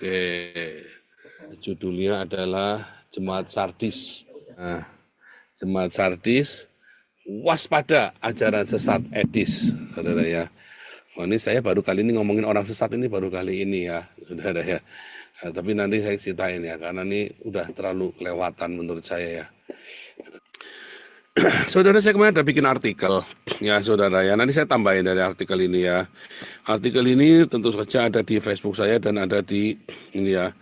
Oke, judulnya adalah Jemaat Sardis. Nah, Jemaat Sardis, waspada ajaran sesat Edis, saudara ya. Oh, ini saya baru kali ini ngomongin orang sesat ini baru kali ini ya, saudara ya. Nah, tapi nanti saya ceritain ya, karena ini udah terlalu kelewatan menurut saya ya. Saudara, saya kemarin ada bikin artikel ya saudara ya, nanti saya tambahin dari artikel ini ya. Artikel ini tentu saja ada di Facebook saya dan ada di ini ya.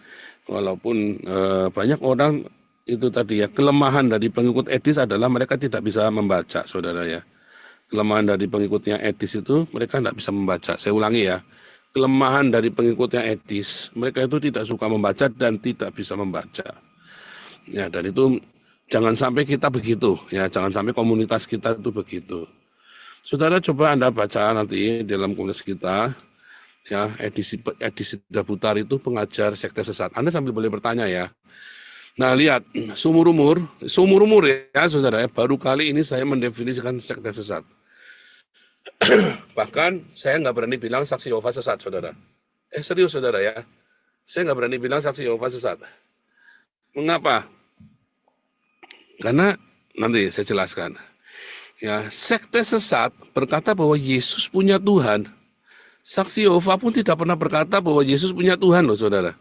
Walaupun banyak orang itu tadi ya, kelemahan dari pengikut Edis adalah mereka tidak bisa membaca saudara ya. Kelemahan dari pengikutnya Edis itu mereka tidak bisa membaca. Saya ulangi ya, kelemahan dari pengikutnya Edis, mereka itu tidak suka membaca dan tidak bisa membaca. Ya, dan itu jangan sampai kita begitu, ya, jangan sampai komunitas kita itu begitu. Saudara coba Anda baca nanti dalam komunitas kita, ya, edisi Dabutar itu pengajar sekte sesat. Anda sambil boleh bertanya ya. Nah, lihat, seumur umur ya, saudara, ya, baru kali ini saya mendefinisikan sekte sesat. Bahkan saya nggak berani bilang saksi Yehova sesat, saudara. Serius, saudara ya. Saya nggak berani bilang saksi Yehova sesat. Mengapa? Karena nanti saya jelaskan. Ya, sekte sesat berkata bahwa Yesus punya Tuhan. Saksi Yehova pun tidak pernah berkata bahwa Yesus punya Tuhan loh, saudara.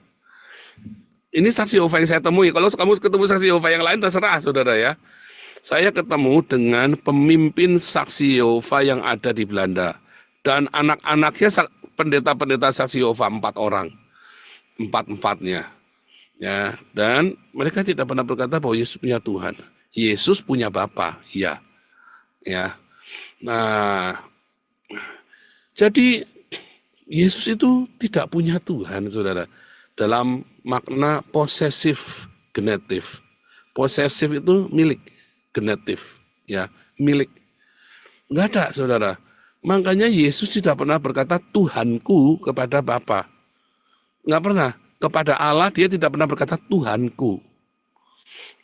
Ini saksi Yehova yang saya temui. Kalau kamu ketemu saksi Yehova yang lain terserah, saudara ya. Saya ketemu dengan pemimpin saksi Yehova yang ada di Belanda. Dan anak-anaknya pendeta-pendeta saksi Yehova 4 orang. 4-4-nya. Ya, dan mereka tidak pernah berkata bahwa Yesus punya Tuhan. Yesus punya Bapa, ya. Ya. Nah, jadi Yesus itu tidak punya Tuhan, saudara. Dalam makna posesif genetif. Posesif itu milik, genetif, ya, milik. Enggak ada, saudara. Makanya Yesus tidak pernah berkata Tuhanku kepada Bapa. Enggak pernah. Kepada Allah dia tidak pernah berkata Tuhanku.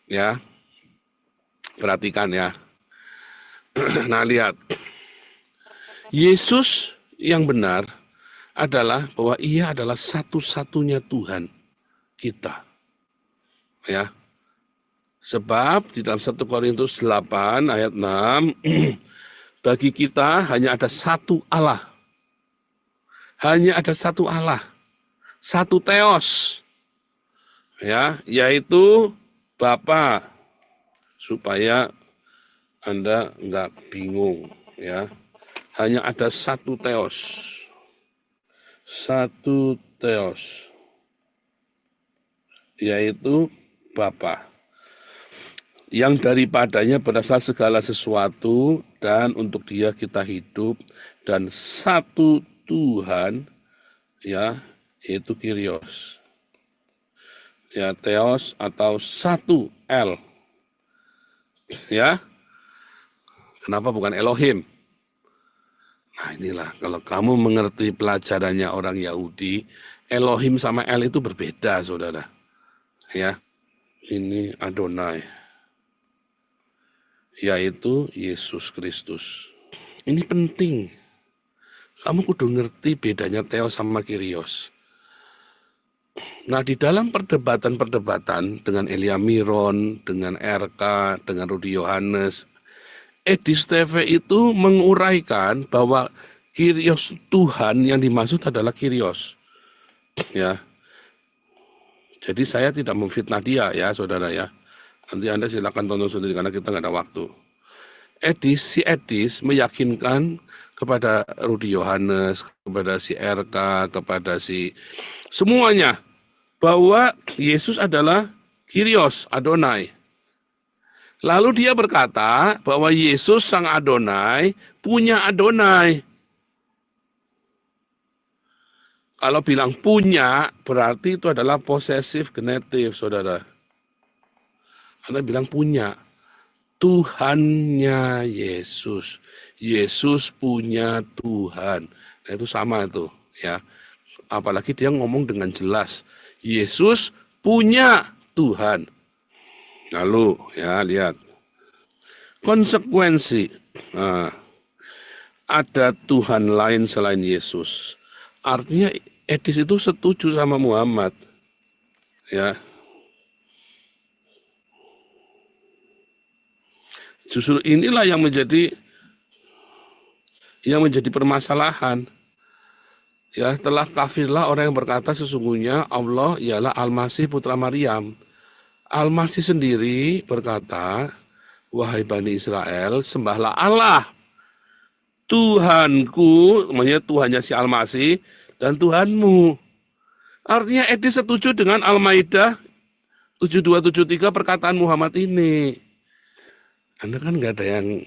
Ya. Perhatikan ya. Nah, lihat. Yesus yang benar adalah bahwa ia adalah satu-satunya Tuhan kita. Ya. Sebab di dalam 1 Korintus 8 ayat 6, bagi kita hanya ada satu Allah. Hanya ada satu Allah. Satu Theos. Ya, yaitu Bapa. Supaya Anda enggak bingung, ya. Hanya ada satu Theos. Satu Theos, yaitu Bapa, yang daripadanya berasal segala sesuatu dan untuk dia kita hidup, dan satu Tuhan, ya, yaitu Kyrios, ya, Theos atau satu El, ya. Kenapa bukan Elohim? Nah, inilah kalau kamu mengerti pelajarannya orang Yahudi, Elohim sama El itu berbeda, saudara. Ya, ini Adonai, yaitu Yesus Kristus. Ini penting. Kamu kudu ngerti bedanya Theos sama Kyrios. Nah, di dalam perdebatan-perdebatan dengan Elia Miron, dengan RK, dengan Rudi Yohanes, Edis TV itu menguraikan bahwa Kyrios Tuhan yang dimaksud adalah Kyrios. Ya. Jadi saya tidak memfitnah dia ya, saudara ya. Nanti Anda silakan tonton sendiri karena kita nggak ada waktu. Si Edis meyakinkan kepada Rudi Yohanes, kepada si RK, kepada si semuanya bahwa Yesus adalah Kyrios, Adonai. Lalu dia berkata bahwa Yesus sang Adonai punya Adonai. Kalau bilang punya, berarti itu adalah posesif genetif, saudara. Anda bilang punya. Tuhannya Yesus. Yesus punya Tuhan. Nah, itu sama itu, ya. Apalagi dia ngomong dengan jelas. Yesus punya Tuhan. Lalu, ya, lihat. Konsekuensi. Nah, ada Tuhan lain selain Yesus. Artinya Edis itu setuju sama Muhammad. Ya, justru inilah yang menjadi permasalahan. Ya, telah kafirlah orang yang berkata sesungguhnya Allah ialah Al-Masih putra Maryam. Al-Masih sendiri berkata, wahai Bani Israel, sembahlah Allah, Tuhanku, namanya Tuhannya si Al-Masih, dan Tuhanmu. Artinya Edi setuju dengan Al-Maidah 7273 perkataan Muhammad ini. Anda kan nggak ada yang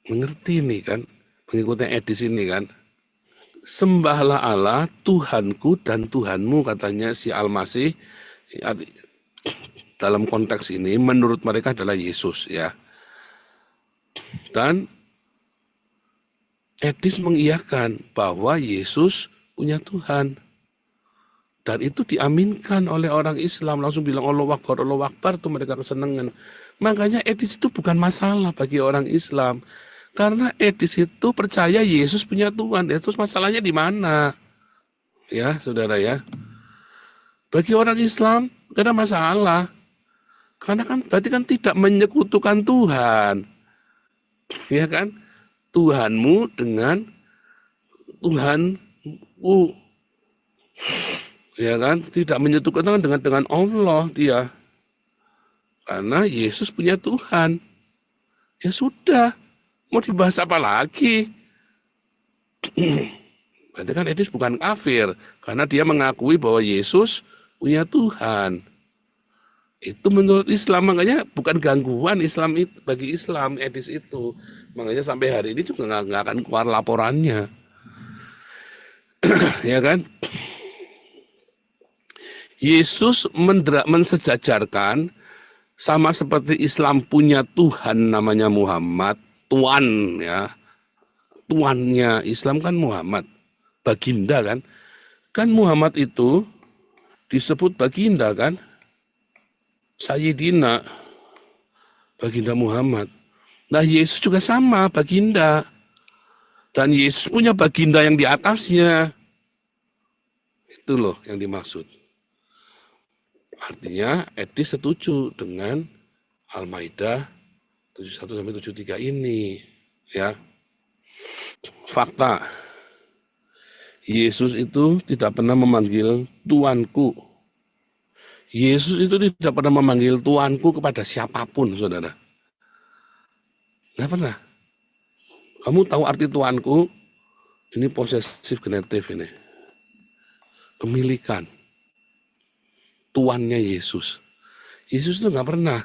mengerti nih kan, pengikutnya Edis ini kan. Sembahlah Allah, Tuhanku dan Tuhanmu, katanya si Al-Masih. Dalam konteks ini menurut mereka adalah Yesus ya. Dan Edis mengiyakan bahwa Yesus punya Tuhan. Dan itu diaminkan oleh orang Islam. Langsung bilang Allah Akbar, tuh mereka kesenangan. Makanya Edis itu bukan masalah bagi orang Islam. Karena Edis itu percaya Yesus punya Tuhan. Ya, terus masalahnya di mana? Ya, saudara ya. Bagi orang Islam, tidak ada masalah. Karena kan berarti kan tidak menyekutukan Tuhan. Ya kan? Tuhanmu dengan Tuhanku. Ya kan? Tidak menyekutukan dengan Allah dia. Karena Yesus punya Tuhan. Ya sudah. Mau dibahas apa lagi? Berarti kan Edis bukan kafir. Karena dia mengakui bahwa Yesus punya Tuhan. Itu menurut Islam, makanya bukan gangguan Islam itu bagi Islam Edis itu. Makanya sampai hari ini juga nggak akan keluar laporannya. Ya kan? Yesus mensejajarkan sama seperti Islam punya Tuhan namanya Muhammad, Tuan ya. Tuannya Islam kan Muhammad, baginda kan. Kan Muhammad itu disebut baginda kan. Sayyidina, baginda Muhammad. Nah Yesus juga sama, baginda. Dan Yesus punya baginda yang di atasnya. Itu loh yang dimaksud. Artinya Edis setuju dengan Al-Maidah 71-73 ini. Ya. Fakta, Yesus itu tidak pernah memanggil Tuanku. Yesus itu tidak pernah memanggil Tuanku kepada siapapun, saudara. Nggak pernah. Kamu tahu arti Tuanku? Ini posesif genetif ini. Kemilikan. Tuannya Yesus. Yesus itu nggak pernah.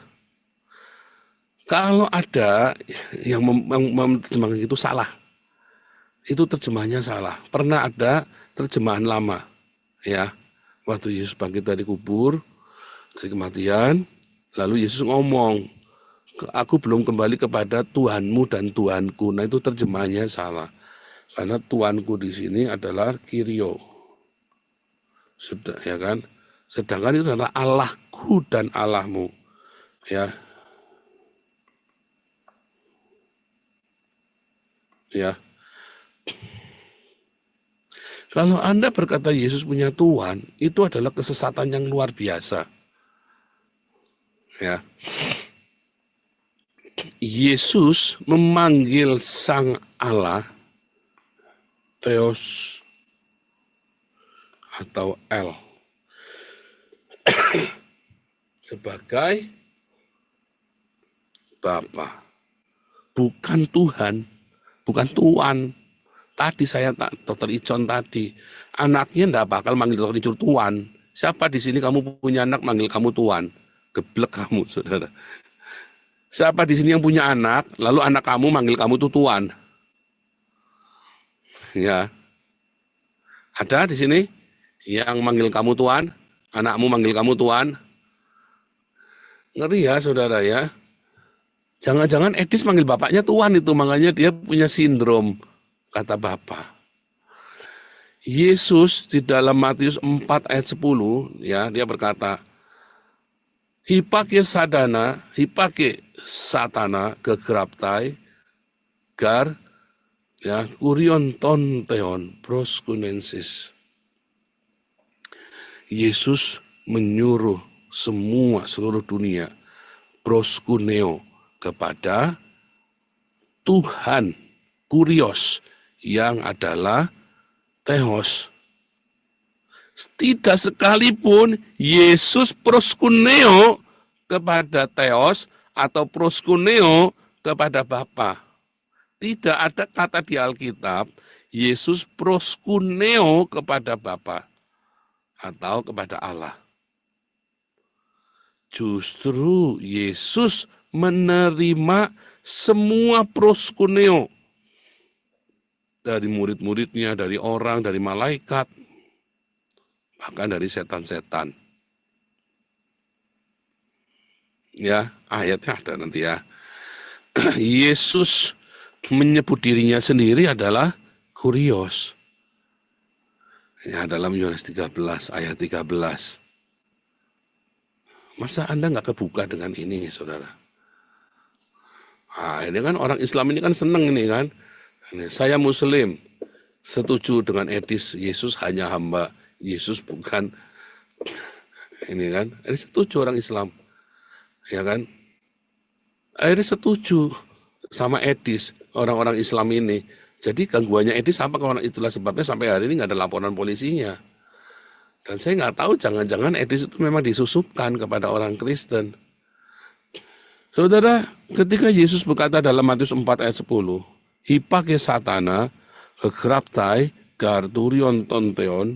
Kalau ada yang menerjemahkan itu salah. Itu terjemahnya salah. Pernah ada terjemahan lama. Ya, waktu Yesus bangkit dari kubur, dari kematian, lalu Yesus ngomong, aku belum kembali kepada Tuhanmu dan Tuhanku. Nah itu terjemahannya salah. Karena Tuhanku di sini adalah Kyrio. Sudah ya kan? Sedangkan itu adalah Allahku dan Allahmu. Ya. Ya. Kalau Anda berkata Yesus punya Tuhan, itu adalah kesesatan yang luar biasa. Ya. Yesus memanggil Sang Allah Theos atau El sebagai Bapa, bukan Tuhan, bukan Tuan. Tadi saya Dokter Icon tadi, anaknya enggak bakal manggil Dokter Icon Tuan. Siapa di sini kamu punya anak manggil kamu Tuan? Geblek kamu, saudara. Siapa di sini yang punya anak, lalu anak kamu manggil kamu tuh Tuan? Ya, ada di sini yang manggil kamu Tuan, anakmu manggil kamu Tuan? Ngeri ya, saudara ya. Jangan-jangan Edis manggil bapaknya Tuan itu, makanya dia punya sindrom, kata bapak. Yesus di dalam Matius 4 ayat 10, ya, dia berkata, Hipake satana kegraptai, gar, ya, kurion ton teon, proskunensis. Yesus menyuruh seluruh dunia, proskuneo, kepada Tuhan, kurios, yang adalah theos. Tidak sekalipun Yesus proskuneo kepada theos atau proskuneo kepada Bapa. Tidak ada kata di Alkitab Yesus proskuneo kepada Bapa atau kepada Allah. Justru Yesus menerima semua proskuneo dari murid-muridnya, dari orang, dari malaikat, bahkan dari setan-setan. Ya, ayatnya ada nanti ya. Yesus menyebut dirinya sendiri adalah kurios. Ya, dalam Yohanes 13 ayat 13. Masa Anda nggak kebuka dengan ini, saudara? Nah, ini kan orang Islam ini kan seneng ini kan. Saya Muslim, setuju dengan etis Yesus hanya hamba. Yesus bukan ini kan. Ini setuju orang Islam, ya kan? Akhirnya setuju sama etis orang-orang Islam ini. Jadi gangguannya etis apa? Kalau itulah sebabnya sampai hari ini nggak ada laporan polisinya. Dan saya nggak tahu, jangan-jangan etis itu memang disusupkan kepada orang Kristen. Saudara, ketika Yesus berkata dalam Matius 4 ayat 10, Hipake satana, hegraptai, garturion tonteon,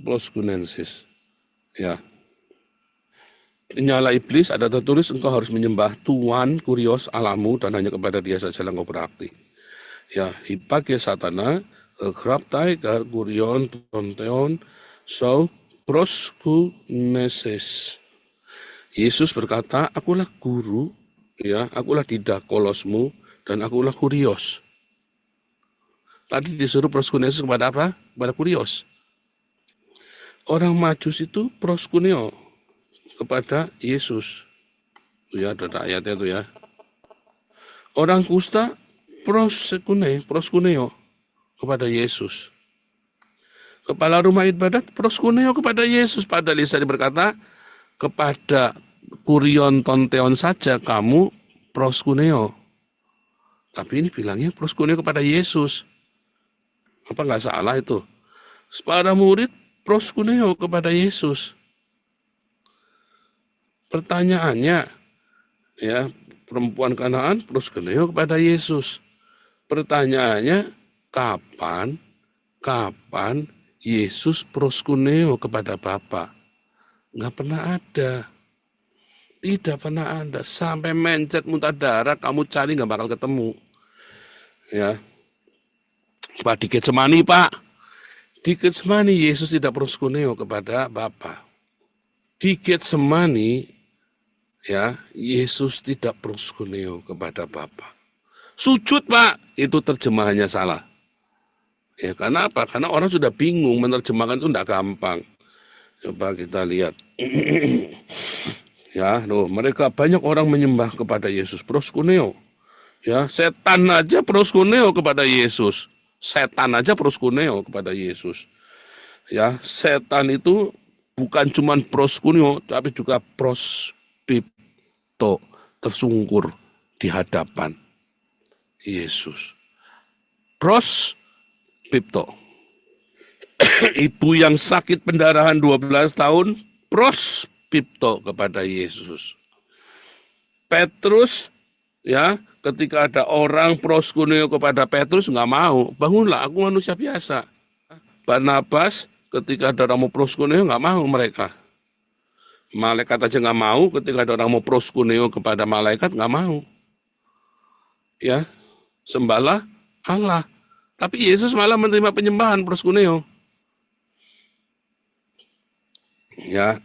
proskunensis. Ya. Nyala iblis ada tertulis engkau harus menyembah Tuhan kurios Allahmu dan hanya kepada Dia saja engkau berakti. Ya, hipake satana, hegraptai, garturion tonteon, so proskunesis. Yesus berkata, akulah guru, ya, akulah didakolosmu, dan akulah kurios. Tadi disuruh proskunesis kepada apa? Kepada kurios. Orang Majus itu proskuneo kepada Yesus. Ya, ada ayatnya itu ya. Orang kusta proskuneo kepada Yesus. Kepala rumah ibadat proskuneo kepada Yesus. Padahal Yesus berkata, kepada kurion tonteon saja kamu proskuneo. Tapi ini bilangnya proskuneo kepada Yesus. Apa nggak salah itu? Para murid proskuneo kepada Yesus. Pertanyaannya, ya, perempuan Kanaan proskuneo kepada Yesus. Pertanyaannya, kapan Yesus proskuneo kepada Bapa? Nggak pernah ada. Tidak pernah ada. Sampai mencet muntah darah, kamu cari nggak bakal ketemu. Ya, Pak, di Getsemani, Pak. Di Getsemani, Yesus tidak proskuneo kepada Bapa. Di Getsemani, ya, Yesus tidak proskuneo kepada Bapa. Sujud, Pak. Itu terjemahannya salah. Ya, karena apa? Karena orang sudah bingung, menerjemahkan itu tidak gampang. Coba kita lihat. Ya, mereka banyak orang menyembah kepada Yesus proskuneo. Ya, setan aja proskuneo kepada Yesus. Setan aja proskuneo kepada Yesus. Ya, setan itu bukan cuma proskuneo, tapi juga prospipto, tersungkur di hadapan Yesus. Prospipto. Ibu yang sakit pendarahan 12 tahun, prospipto kepada Yesus. Petrus, ya, ketika ada orang proskuneo kepada Petrus, nggak mau. Bangunlah, aku manusia biasa. Barnabas, ketika ada orang mau proskuneo, nggak mau mereka. Malaikat aja nggak mau, ketika ada orang mau proskuneo kepada malaikat, nggak mau. Ya, sembahlah Allah. Tapi Yesus malah menerima penyembahan proskuneo. Ya,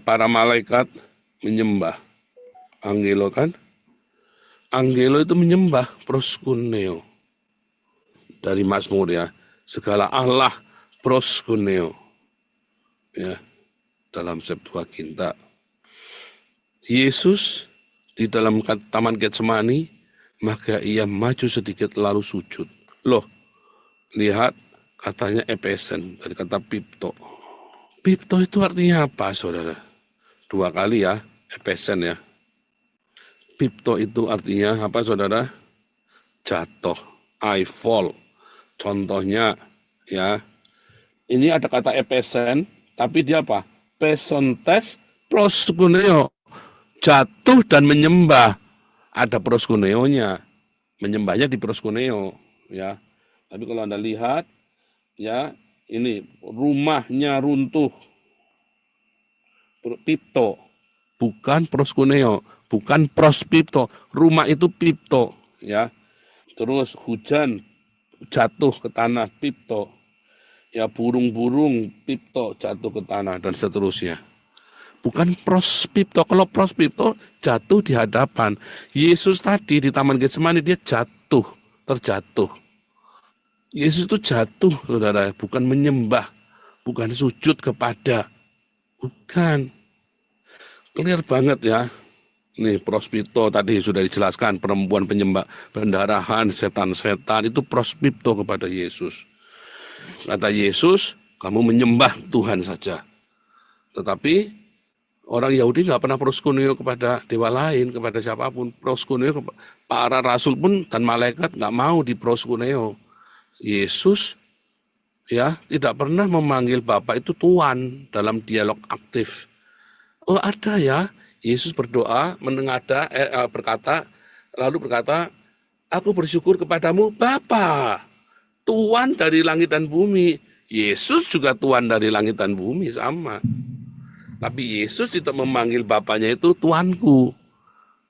para malaikat menyembah. Angelo kan? Angelo itu menyembah proskuneo. Dari Mazmur ya. Segala Allah proskuneo. Ya, dalam Septuaginta. Yesus di dalam Taman Getsemani, maka ia maju sedikit lalu sujud. Loh, lihat katanya epesen dari kata pipto. Pipto itu artinya apa, saudara? Dua kali ya, epesen ya. Pipto itu artinya apa, saudara? Jatuh, I fall. Contohnya ya, ini ada kata epesen, tapi dia apa? Pesontes proskuneo. Jatuh dan menyembah. Ada proskuneonya. Menyembahnya di proskuneo. Ya. Tapi kalau Anda lihat, ya, ini rumahnya runtuh. Pipto. Bukan proskuneo. Bukan prospipto. Rumah itu pipto. Ya. Terus hujan jatuh ke tanah, pipto. Ya, burung-burung pipto jatuh ke tanah dan seterusnya. Bukan prospipto. Kalau prospipto jatuh di hadapan. Yesus tadi di Taman Getsemani dia jatuh, terjatuh. Yesus itu jatuh, saudara, bukan menyembah, bukan sujud kepada, bukan. Clear banget ya. Nih prospipto tadi sudah dijelaskan, perempuan penyembah, pendarahan, setan-setan itu prospipto kepada Yesus. Kata Yesus, kamu menyembah Tuhan saja. Tetapi orang Yahudi nggak pernah proskuneo kepada dewa lain, kepada siapapun. Proskuneo, para rasul pun dan malaikat nggak mau di proskuneo. Yesus ya tidak pernah memanggil Bapa itu Tuhan dalam dialog aktif. Oh ada ya, Yesus berdoa, berkata, lalu berkata, aku bersyukur kepadamu Bapa, Tuhan dari langit dan bumi. Yesus juga Tuhan dari langit dan bumi, sama. Tapi Yesus tidak memanggil Bapaknya itu Tuanku.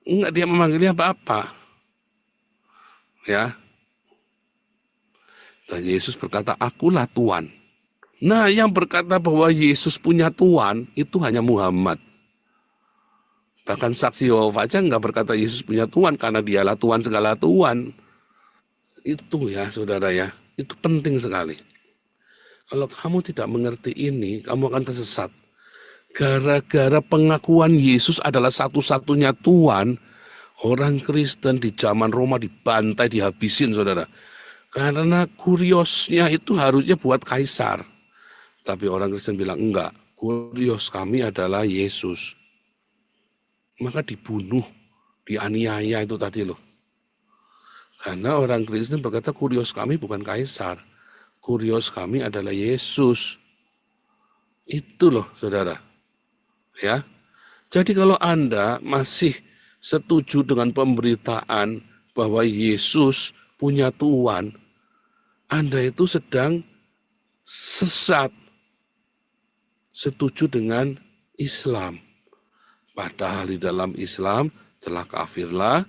Enggak, dia memanggilnya Bapa. Ya. Dan Yesus berkata, akulah Tuhan. Nah, yang berkata bahwa Yesus punya Tuhan, itu hanya Muhammad. Bahkan saksi Yehova aja enggak berkata Yesus punya Tuhan, karena dialah Tuhan segala Tuhan. Itu ya, saudara ya. Itu penting sekali. Kalau kamu tidak mengerti ini, kamu akan tersesat. Gara-gara pengakuan Yesus adalah satu-satunya Tuhan, orang Kristen di zaman Roma dibantai, dihabisin, saudara. Karena kuriosnya itu harusnya buat kaisar. Tapi orang Kristen bilang, enggak, kurios kami adalah Yesus. Maka dibunuh, dianiaya itu tadi loh. Karena orang Kristen berkata, kurios kami bukan kaisar. Kurios kami adalah Yesus. Itu loh, saudara. Ya. Jadi kalau Anda masih setuju dengan pemberitaan bahwa Yesus punya Tuhan, Anda itu sedang sesat, setuju dengan Islam. Padahal di dalam Islam telah kafirlah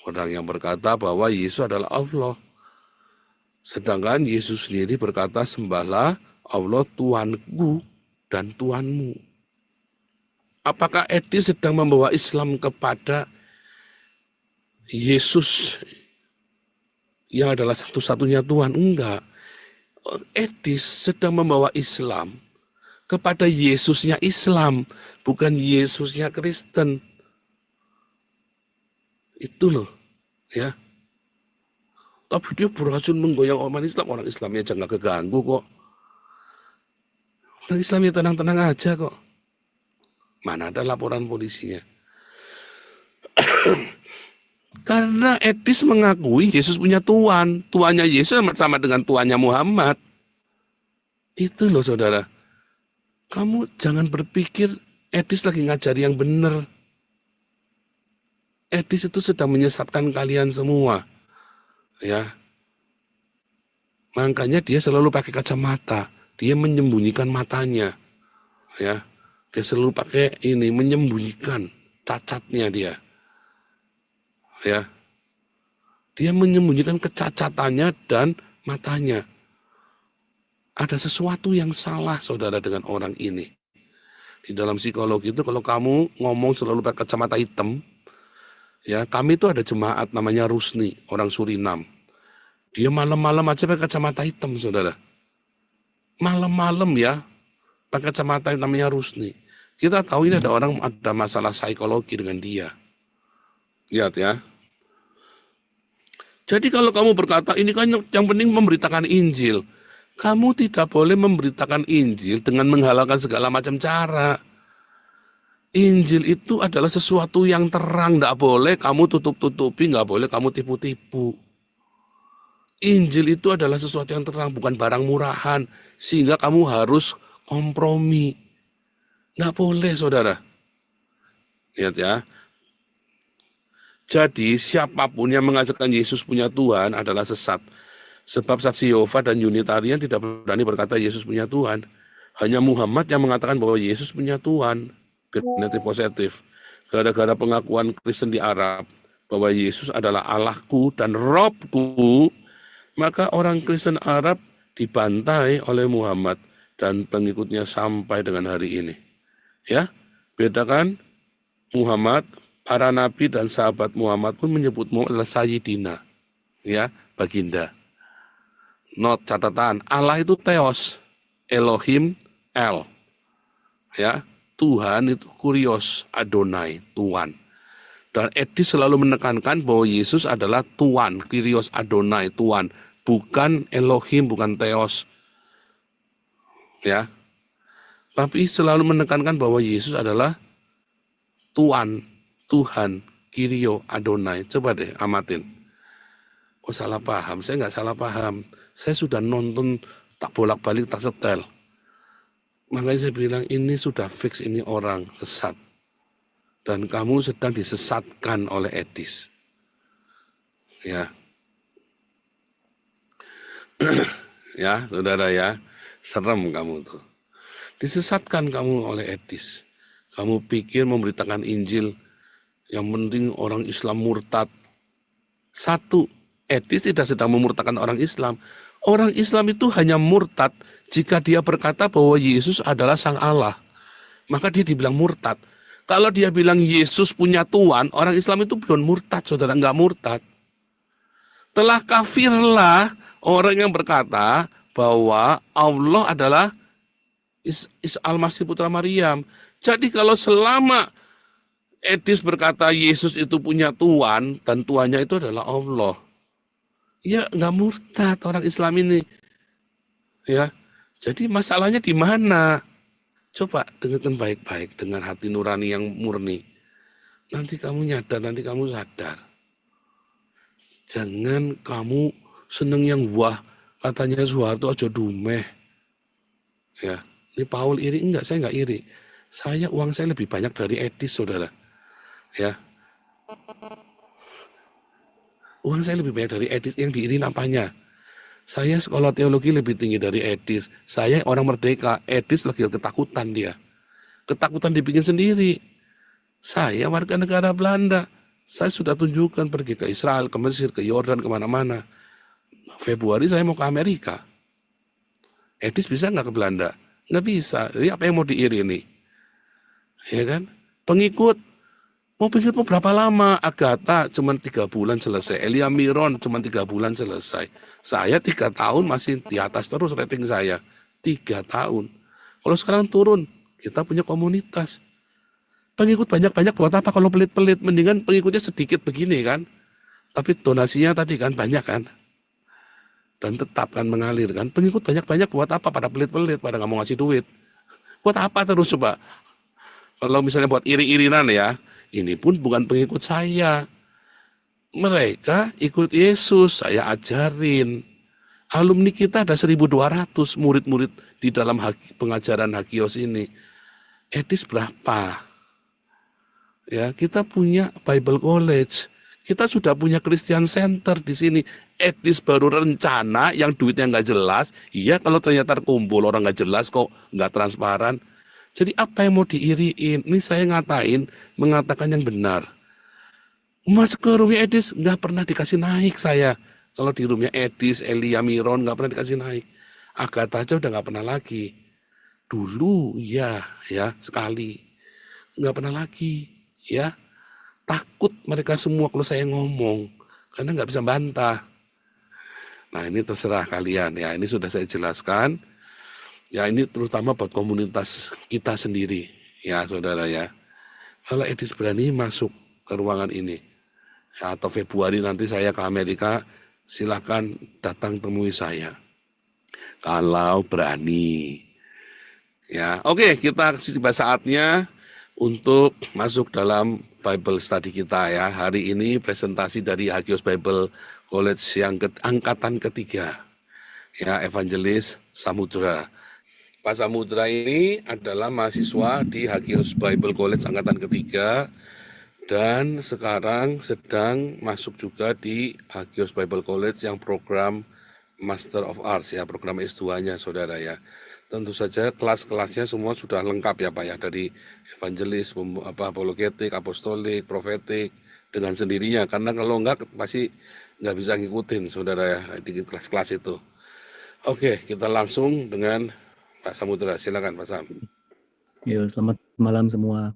orang yang berkata bahwa Yesus adalah Allah. Sedangkan Yesus sendiri berkata, sembahlah Allah Tuanku dan Tuanmu. Apakah etis sedang membawa Islam kepada Yesus yang adalah satu-satunya Tuhan? Enggak. Etis sedang membawa Islam kepada Yesusnya Islam, bukan Yesusnya Kristen. Itu loh, ya. Tapi dia berhasil menggoyang orang Islamnya aja nggak keganggu kok. Orang Islamnya tenang-tenang aja kok. Mana ada laporan polisinya. Karena etis mengakui Yesus punya Tuhan. Tuannya Yesus sama dengan Tuannya Muhammad. Itu loh saudara. Kamu jangan berpikir etis lagi ngajari yang benar. Etis itu sedang menyesatkan kalian semua. Ya. Makanya dia selalu pakai kacamata. Dia menyembunyikan matanya. Ya. Dia selalu pakai ini, menyembunyikan cacatnya dia. Ya. Dia menyembunyikan kecacatannya dan matanya. Ada sesuatu yang salah, saudara, dengan orang ini. Di dalam psikologi itu kalau kamu ngomong selalu pakai kacamata hitam, ya kami itu ada jemaat namanya Rusni, orang Surinam. Dia malam-malam aja pakai kacamata hitam, saudara. Malam-malam ya, pakai kacamata namanya Rusni. Kita tahu ini ada orang ada masalah psikologi dengan dia. Lihat ya. Jadi kalau kamu berkata, ini kan yang penting memberitakan Injil. Kamu tidak boleh memberitakan Injil dengan menghalalkan segala macam cara. Injil itu adalah sesuatu yang terang, tidak boleh kamu tutup-tutupi, nggak boleh kamu tipu-tipu. Injil itu adalah sesuatu yang terang, bukan barang murahan, sehingga kamu harus kompromi. Nggak boleh, saudara. Lihat ya. Jadi siapapun yang mengajarkan Yesus punya Tuhan adalah sesat. Sebab saksi Yehova dan Unitarian tidak berani berkata Yesus punya Tuhan. Hanya Muhammad yang mengatakan bahwa Yesus punya Tuhan. Genetik positif. Gara-gara pengakuan Kristen di Arab bahwa Yesus adalah Allahku dan Robku, maka orang Kristen Arab dibantai oleh Muhammad dan pengikutnya sampai dengan hari ini. Ya, bedakan Muhammad, para nabi dan sahabat Muhammad pun menyebutmu adalah Sayyidina, ya, baginda. Not catatan, Allah itu Theos, Elohim, El, ya, Tuhan itu Kurios, Adonai, Tuhan. Dan Edis selalu menekankan bahwa Yesus adalah Tuhan, Kyrios Adonai, Tuhan, bukan Elohim, bukan Theos, ya. Tapi selalu menekankan bahwa Yesus adalah Tuhan, Tuhan, Kyrio, Adonai. Coba deh amatin. Oh salah paham, saya nggak salah paham. Saya sudah nonton tak bolak-balik, tak setel. Makanya saya bilang ini sudah fix, ini orang sesat. Dan kamu sedang disesatkan oleh Edis. Ya. Ya, saudara ya. Serem kamu tuh. Disesatkan kamu oleh Edis. Kamu pikir memberitakan Injil, yang penting orang Islam murtad. Satu, Edis tidak sedang memurtadkan orang Islam. Orang Islam itu hanya murtad jika dia berkata bahwa Yesus adalah Sang Allah. Maka dia dibilang murtad. Kalau dia bilang Yesus punya Tuhan, orang Islam itu belum murtad, saudara, nggak murtad. Telah kafirlah orang yang berkata bahwa Allah adalah Isa Al-Masih Putra Maryam. Jadi kalau selama Edis berkata Yesus itu punya Tuhan, dan Tuhannya itu adalah Allah, ya nggak murtad orang Islam ini. Ya, jadi masalahnya di mana? Coba dengarkan baik-baik dengan hati nurani yang murni. Nanti kamu nyadar, nanti kamu sadar. Jangan kamu seneng yang wah, katanya Soeharto aja dumeh. Ya, ini Paul iri enggak? Saya enggak iri. Uang saya lebih banyak dari Edis, saudara. Ya, uang saya lebih banyak dari Edis. Yang diiri apanya? Saya sekolah teologi lebih tinggi dari Edis. Saya orang merdeka. Edis lagi ketakutan dia. Ketakutan dibikin sendiri. Saya warga negara Belanda. Saya sudah tunjukkan pergi ke Israel, ke Mesir, ke Yordan, kemana-mana. Februari saya mau ke Amerika. Edis bisa nggak ke Belanda? Nggak bisa. Jadi apa yang mau diiri ini? Ya kan? Pengikut. Mau berapa lama? Agatha cuma 3 bulan selesai. Elia Miron cuma 3 bulan selesai. Saya 3 tahun masih di atas terus rating saya. 3 tahun. Kalau sekarang turun, kita punya komunitas. Pengikut banyak-banyak buat apa kalau pelit-pelit? Mendingan pengikutnya sedikit begini kan. Tapi donasinya tadi kan banyak kan. Dan tetap kan mengalir kan. Pengikut banyak-banyak buat apa? Pada pelit-pelit, pada nggak mau ngasih duit. Buat apa terus coba? Kalau misalnya buat iri-irinan ya. Ini pun bukan pengikut saya. Mereka ikut Yesus, saya ajarin. Alumni kita ada 1.200 murid-murid di dalam pengajaran Hagios ini. Edis berapa? Ya, kita punya Bible College. Kita sudah punya Christian Center di sini. Edis baru rencana yang duitnya nggak jelas. Iya, kalau ternyata kumpul orang nggak jelas kok, nggak transparan. Jadi apa yang mau diiriin? Ini saya mengatakan yang benar. Masuk ke roomnya Edis, nggak pernah dikasih naik saya. Kalau di roomnya Edis, Elia Miron, nggak pernah dikasih naik. Agatha aja udah nggak pernah lagi. Dulu, ya sekali. Nggak pernah lagi, ya. Takut mereka semua kalau saya ngomong. Karena nggak bisa bantah. Nah ini terserah kalian ya, ini sudah saya jelaskan. Ya ini terutama buat komunitas kita sendiri, ya saudara ya. Kalau Edis berani masuk ke ruangan ini, ya, atau Februari nanti saya ke Amerika, silakan datang temui saya. kalau berani. Ya, oke, kita tiba saatnya untuk masuk dalam Bible study kita ya. Hari ini presentasi dari Hagios Bible College yang angkatan ketiga. Ya, Evangelis Samudra. Pak Samudra ini adalah mahasiswa di Hagios Bible College angkatan ketiga dan sekarang sedang masuk juga di Hagios Bible College yang program Master of Arts ya, program S2-nya saudara ya. Tentu saja kelas-kelasnya semua sudah lengkap ya Pak ya, dari evangelis, apologetik, apostolik, profetik dengan sendirinya, karena kalau enggak pasti nggak bisa ngikutin saudara ya di kelas-kelas itu. Oke, kita langsung dengan Pak Samudra, silakan Pak Sam. Ya, selamat malam semua.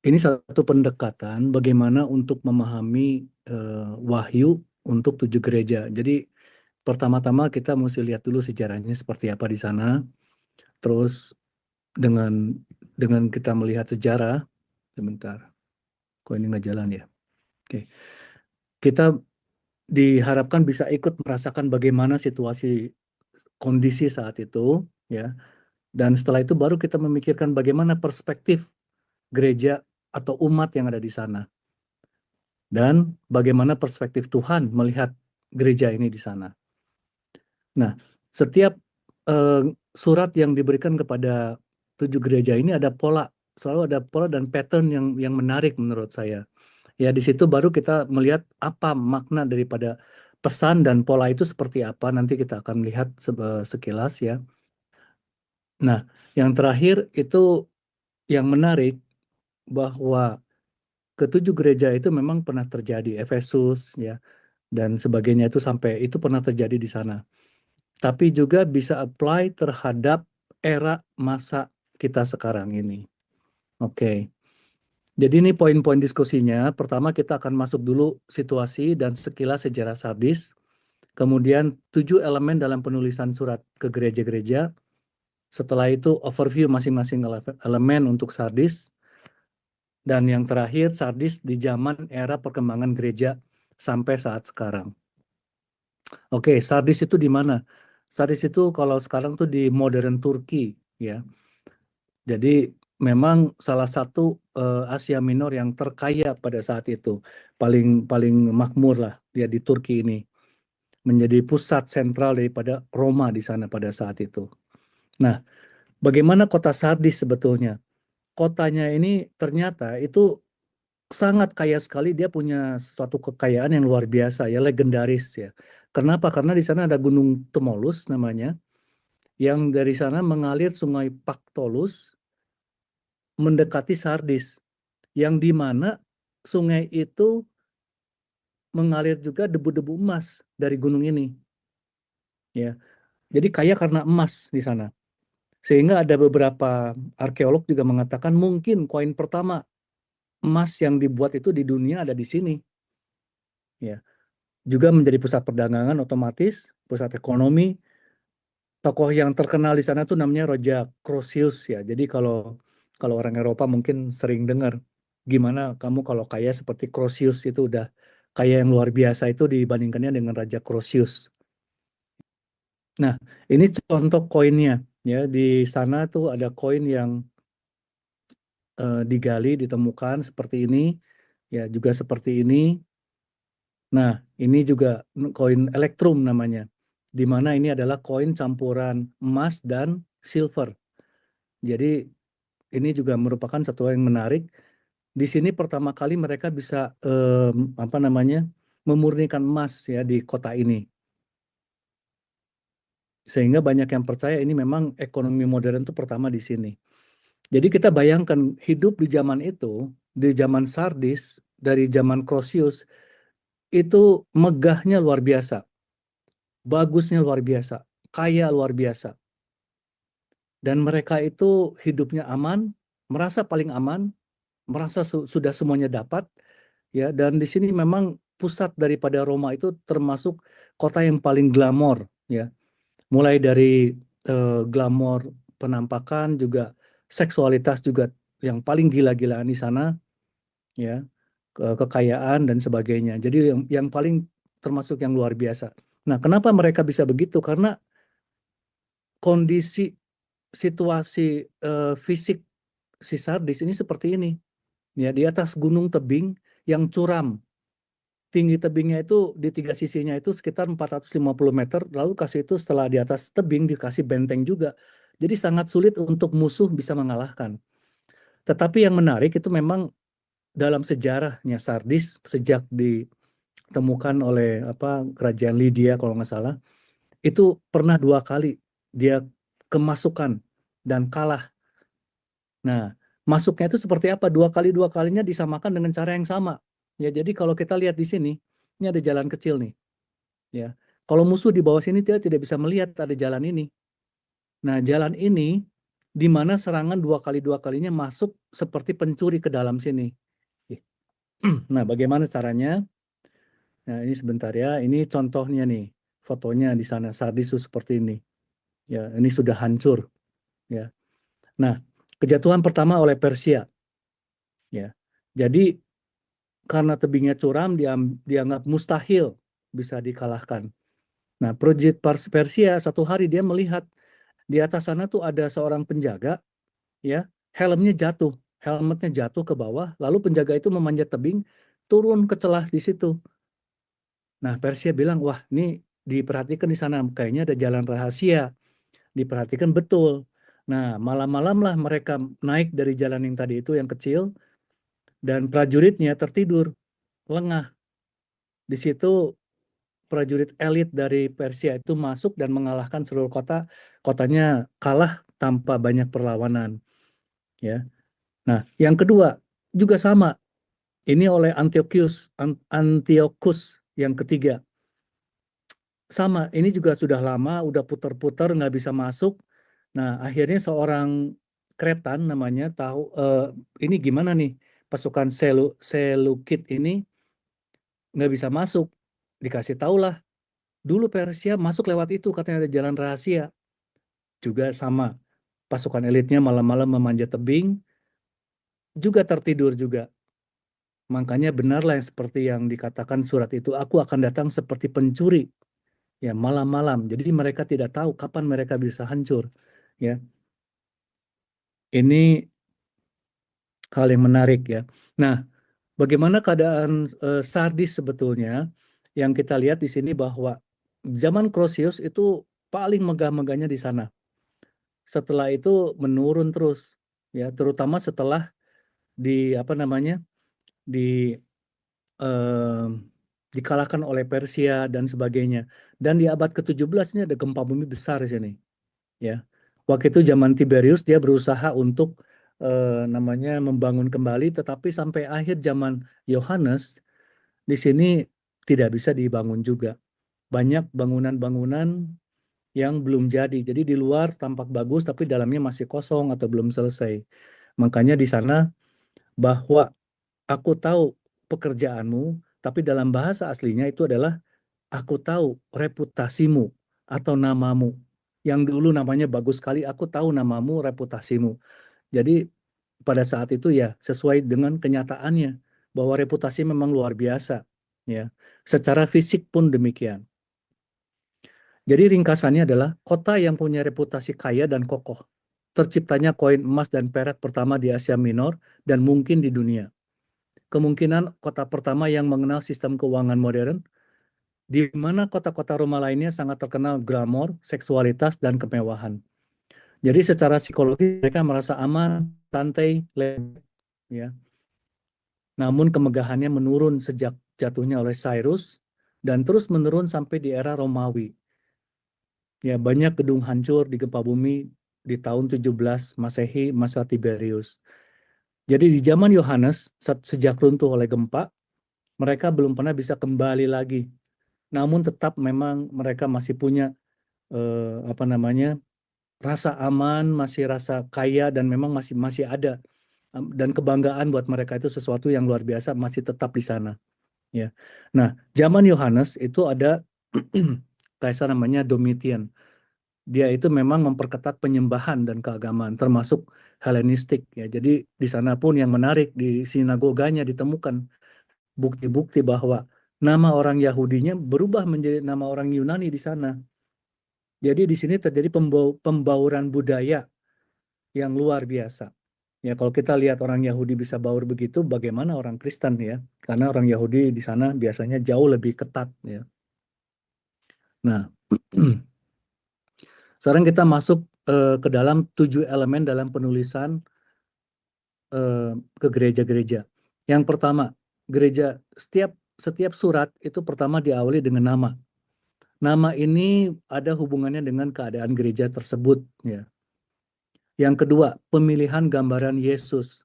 Ini satu pendekatan bagaimana untuk memahami wahyu untuk 7 gereja. Jadi pertama-tama kita mesti lihat dulu sejarahnya seperti apa di sana. Terus dengan kita melihat sejarah, sebentar, kok ini nggak jalan ya? Oke, kita diharapkan bisa ikut merasakan bagaimana situasi kondisi saat itu, ya. Dan setelah itu baru kita memikirkan bagaimana perspektif gereja atau umat yang ada di sana. Dan bagaimana perspektif Tuhan melihat gereja ini di sana. Nah, setiap surat yang diberikan kepada 7 gereja ini ada pola, selalu ada pola dan pattern yang menarik menurut saya. Ya, di situ baru kita melihat apa makna daripada pesan dan pola itu seperti apa. Nanti kita akan lihat sekilas ya. Nah, yang terakhir itu yang menarik bahwa ke 7 gereja itu memang pernah terjadi, Efesus ya dan sebagainya itu sampai itu pernah terjadi di sana. Tapi juga bisa apply terhadap era masa kita sekarang ini. Oke. Jadi ini poin-poin diskusinya. Pertama kita akan masuk dulu situasi dan sekilas sejarah Sardis. Kemudian 7 elemen dalam penulisan surat ke gereja-gereja. Setelah itu overview masing-masing elemen untuk Sardis. Dan yang terakhir Sardis di zaman era perkembangan gereja sampai saat sekarang. Oke, Sardis itu di mana? Sardis itu kalau sekarang tuh di modern Turki ya. Jadi memang salah satu Asia Minor yang terkaya pada saat itu, paling paling makmur lah dia di Turki ini, menjadi pusat sentral daripada Roma di sana pada saat itu. Nah, bagaimana kota Sardis sebetulnya? Kotanya ini ternyata itu sangat kaya sekali, dia punya suatu kekayaan yang luar biasa ya, legendaris ya. Kenapa? Karena di sana ada Gunung Temolus namanya, yang dari sana mengalir Sungai Paktolus mendekati Sardis, yang di mana sungai itu mengalir juga debu-debu emas dari gunung ini. Ya, jadi kaya karena emas di sana. Sehingga ada beberapa arkeolog juga mengatakan mungkin koin pertama emas yang dibuat itu di dunia ada di sini. Ya, juga menjadi pusat perdagangan otomatis, pusat ekonomi. Tokoh yang terkenal di sana tuh namanya Raja Croesus ya. Jadi kalau kalau orang Eropa mungkin sering dengar gimana kamu kalau kaya seperti Croesus itu udah kaya yang luar biasa itu dibandingkannya dengan Raja Croesus. Nah, ini contoh koinnya ya. Di sana tuh ada koin yang digali ditemukan seperti ini ya, juga seperti ini. Nah, ini juga koin elektrum namanya. Di mana ini adalah koin campuran emas dan silver. Jadi ini juga merupakan satu hal yang menarik. Di sini pertama kali mereka bisa apa namanya memurnikan emas ya di kota ini. Sehingga banyak yang percaya ini memang ekonomi modern itu pertama di sini. Jadi kita bayangkan hidup di zaman itu, di zaman Sardis, dari zaman Croesus, itu megahnya luar biasa, bagusnya luar biasa, kaya luar biasa. Dan mereka itu hidupnya aman, merasa paling aman, merasa sudah semuanya dapat, ya. Dan di sini memang pusat daripada Roma itu termasuk kota yang paling glamor, ya. Mulai dari glamor penampakan juga seksualitas juga yang paling gila-gilaan di sana, ya, kekayaan dan sebagainya. Jadi yang paling termasuk yang luar biasa. Nah, kenapa mereka bisa begitu? Karena kondisi situasi fisik si Sardis ini seperti ini. Ya, di atas gunung tebing yang curam. Tinggi tebingnya itu di tiga sisinya itu sekitar 450 meter, lalu kasih itu setelah di atas tebing dikasih benteng juga. Jadi sangat sulit untuk musuh bisa mengalahkan. Tetapi yang menarik itu memang dalam sejarahnya Sardis sejak ditemukan oleh kerajaan Lydia kalau nggak salah, itu pernah dua kali dia kemasukan dan kalah. Nah, masuknya itu seperti apa? Dua kalinya disamakan dengan cara yang sama. Ya, jadi kalau kita lihat di sini, ini ada jalan kecil nih. Ya, kalau musuh di bawah sini dia tidak bisa melihat ada jalan ini. Nah, jalan ini di mana serangan dua kalinya masuk seperti pencuri ke dalam sini. Nah, bagaimana caranya? Nah, ini sebentar ya. Ini contohnya nih, fotonya di sana Sardisus seperti ini. Ya, ini sudah hancur. Ya. Nah, kejatuhan pertama oleh Persia. Ya, jadi karena tebingnya curam dianggap mustahil bisa dikalahkan. Nah, prajurit Persia satu hari dia melihat di atas sana tuh ada seorang penjaga, ya, helmetnya jatuh ke bawah, lalu penjaga itu memanjat tebing, turun ke celah di situ. Nah, Persia bilang, wah, ini diperhatikan di sana, kayaknya ada jalan rahasia, diperhatikan betul. Nah, malam-malam lah mereka naik dari jalan yang tadi itu yang kecil, dan prajuritnya tertidur, lengah. Di situ prajurit elit dari Persia itu masuk dan mengalahkan seluruh kota. Kotanya kalah tanpa banyak perlawanan. Ya. Nah, yang kedua juga sama. Ini oleh Antiochus yang ketiga. Sama, ini juga sudah lama, udah putar-putar nggak bisa masuk. Nah, akhirnya seorang Kretan namanya tahu ini gimana nih pasukan Selukid ini nggak bisa masuk. Dikasih tahulah. Dulu Persia masuk lewat itu, katanya ada jalan rahasia. Juga sama, pasukan elitnya malam-malam memanjat tebing, juga tertidur juga. Makanya benarlah yang seperti yang dikatakan surat itu, aku akan datang seperti pencuri, ya malam-malam. Jadi mereka tidak tahu kapan mereka bisa hancur. Ya, ini hal yang menarik ya. Nah, bagaimana keadaan Sardis sebetulnya? Yang kita lihat di sini bahwa zaman Croesus itu paling megah-megahnya di sana. Setelah itu menurun terus, ya, terutama setelah di apa namanya di eh, dikalahkan oleh Persia dan sebagainya. Dan di abad ke-17 ini ada gempa bumi besar di sini, ya. Waktu itu zaman Tiberius dia berusaha untuk namanya membangun kembali, tetapi sampai akhir zaman Yohanes di sini tidak bisa dibangun juga. Banyak bangunan-bangunan yang belum jadi. Jadi di luar tampak bagus, tapi dalamnya masih kosong atau belum selesai. Makanya di sana bahwa aku tahu pekerjaanmu, tapi dalam bahasa aslinya itu adalah aku tahu reputasimu atau namamu. Yang dulu namanya bagus sekali, aku tahu namamu, reputasimu. Jadi pada saat itu ya sesuai dengan kenyataannya bahwa reputasi memang luar biasa, ya. Secara fisik pun demikian. Jadi ringkasannya adalah kota yang punya reputasi kaya dan kokoh. Terciptanya koin emas dan perak pertama di Asia Minor dan mungkin di dunia. Kemungkinan kota pertama yang mengenal sistem keuangan modern, di mana kota-kota Roma lainnya sangat terkenal glamor, seksualitas, dan kemewahan. Jadi secara psikologi mereka merasa aman, santai, ya. Namun kemegahannya menurun sejak jatuhnya oleh Cyrus dan terus menurun sampai di era Romawi. Ya, banyak gedung hancur di gempa bumi di tahun 17 Masehi, masa Tiberius. Jadi di zaman Yohanes, sejak runtuh oleh gempa, mereka belum pernah bisa kembali lagi. Namun tetap memang mereka masih punya apa namanya rasa aman, masih rasa kaya dan memang masih masih ada dan kebanggaan buat mereka itu sesuatu yang luar biasa masih tetap di sana. Ya. Nah, zaman Yohanes itu ada kaisar namanya Domitian. Dia itu memang memperketat penyembahan dan keagamaan, termasuk Helenistik. Ya, jadi di sana pun yang menarik di sinagoganya ditemukan bukti-bukti bahwa nama orang Yahudinya berubah menjadi nama orang Yunani di sana. Jadi di sini terjadi pembauran budaya yang luar biasa. Ya, kalau kita lihat orang Yahudi bisa baur begitu, bagaimana orang Kristen ya? Karena orang Yahudi di sana biasanya jauh lebih ketat ya. Nah, sekarang kita masuk ke dalam 7 elemen dalam penulisan ke gereja-gereja. Yang pertama, gereja setiap surat itu pertama diawali dengan nama. Nama ini ada hubungannya dengan keadaan gereja tersebut ya. Yang kedua, pemilihan gambaran Yesus.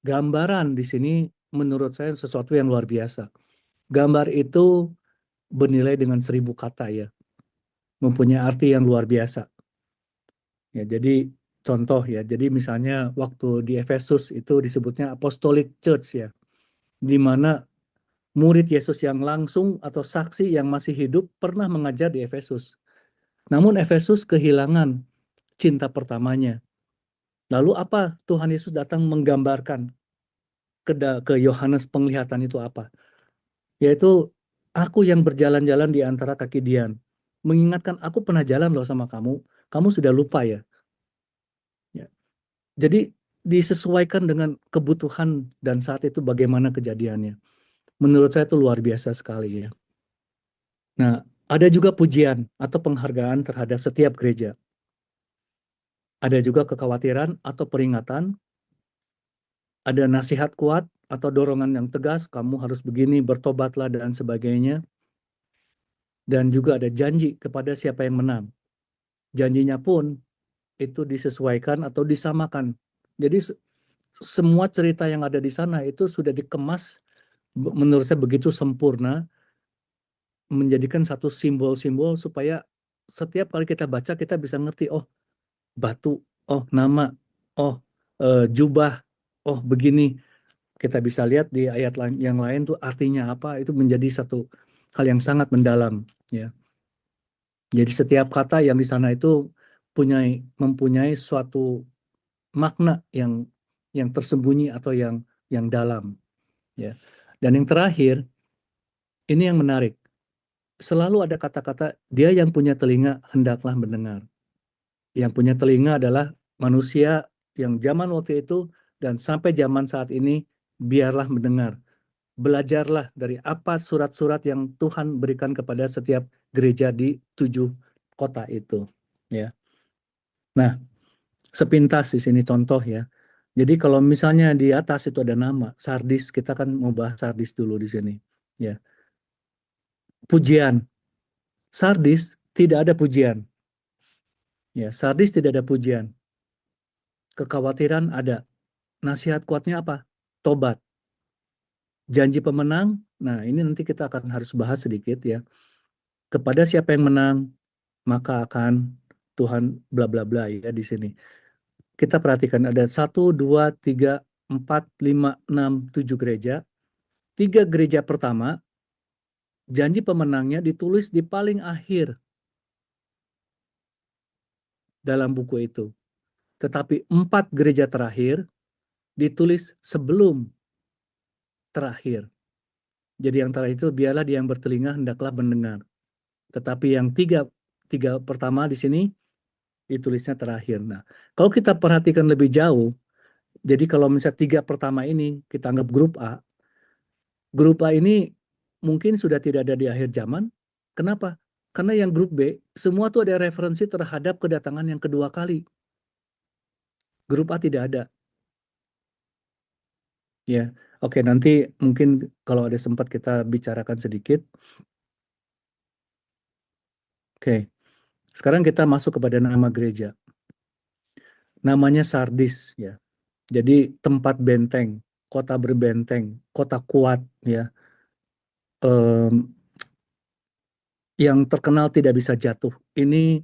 Gambaran di sini menurut saya sesuatu yang luar biasa. Gambar itu bernilai dengan 1000 kata ya, mempunyai arti yang luar biasa. Ya, jadi contoh ya, jadi misalnya waktu di Efesus itu disebutnya Apostolic Church ya, di mana murid Yesus yang langsung atau saksi yang masih hidup pernah mengajar di Efesus. Namun Efesus kehilangan cinta pertamanya. Lalu apa Tuhan Yesus datang menggambarkan ke Yohanes penglihatan itu apa? Yaitu aku yang berjalan-jalan di antara kaki Dian. Mengingatkan aku pernah jalan loh sama kamu, kamu sudah lupa ya. Ya. Jadi disesuaikan dengan kebutuhan dan saat itu bagaimana kejadiannya. Menurut saya itu luar biasa sekali ya. Nah, ada juga pujian atau penghargaan terhadap setiap gereja. Ada juga kekhawatiran atau peringatan, ada nasihat kuat atau dorongan yang tegas, kamu harus begini, bertobatlah dan sebagainya. Dan juga ada janji kepada siapa yang menang. Janjinya pun itu disesuaikan atau disamakan. Jadi semua cerita yang ada di sana itu sudah dikemas menurut saya begitu sempurna, menjadikan satu simbol-simbol supaya setiap kali kita baca kita bisa ngerti, oh batu, oh nama, oh jubah, oh begini. Kita bisa lihat di ayat yang lain tuh artinya apa, itu menjadi satu hal yang sangat mendalam ya. Jadi setiap kata yang di sana itu mempunyai suatu makna yang tersembunyi atau yang dalam ya. Dan yang terakhir, ini yang menarik. Selalu ada kata-kata dia yang punya telinga hendaklah mendengar. Yang punya telinga adalah manusia yang zaman waktu itu dan sampai zaman saat ini biarlah mendengar. Belajarlah dari apa surat-surat yang Tuhan berikan kepada setiap gereja di 7 kota itu ya. Nah, sepintas di sini contoh ya. Jadi kalau misalnya di atas itu ada nama Sardis, kita kan mau bahas Sardis dulu di sini ya. Pujian. Sardis tidak ada pujian. Ya, Sardis tidak ada pujian. Kekhawatiran ada. Nasihat kuatnya apa? Tobat. Janji pemenang. Nah, ini nanti kita akan harus bahas sedikit ya. Kepada siapa yang menang, maka akan Tuhan bla bla bla ya di sini. Kita perhatikan ada 1, 2, 3, 4, 5, 6, 7 gereja. 3 gereja pertama, janji pemenangnya ditulis di paling akhir dalam buku itu. Tetapi 4 gereja terakhir ditulis sebelum terakhir. Jadi yang terakhir itu biarlah dia yang bertelinga hendaklah mendengar. Tetapi yang tiga pertama di sini ditulisnya terakhir. Nah, kalau kita perhatikan lebih jauh, jadi kalau misalnya 3 pertama ini kita anggap grup A ini mungkin sudah tidak ada di akhir zaman. Kenapa? Karena yang grup B semua tuh ada referensi terhadap kedatangan yang kedua kali. Grup A tidak ada. Ya, oke nanti mungkin kalau ada sempat kita bicarakan sedikit. Oke, sekarang kita masuk kepada nama gereja. Namanya Sardis ya. Jadi tempat benteng, kota berbenteng, kota kuat ya. Yang terkenal tidak bisa jatuh. Ini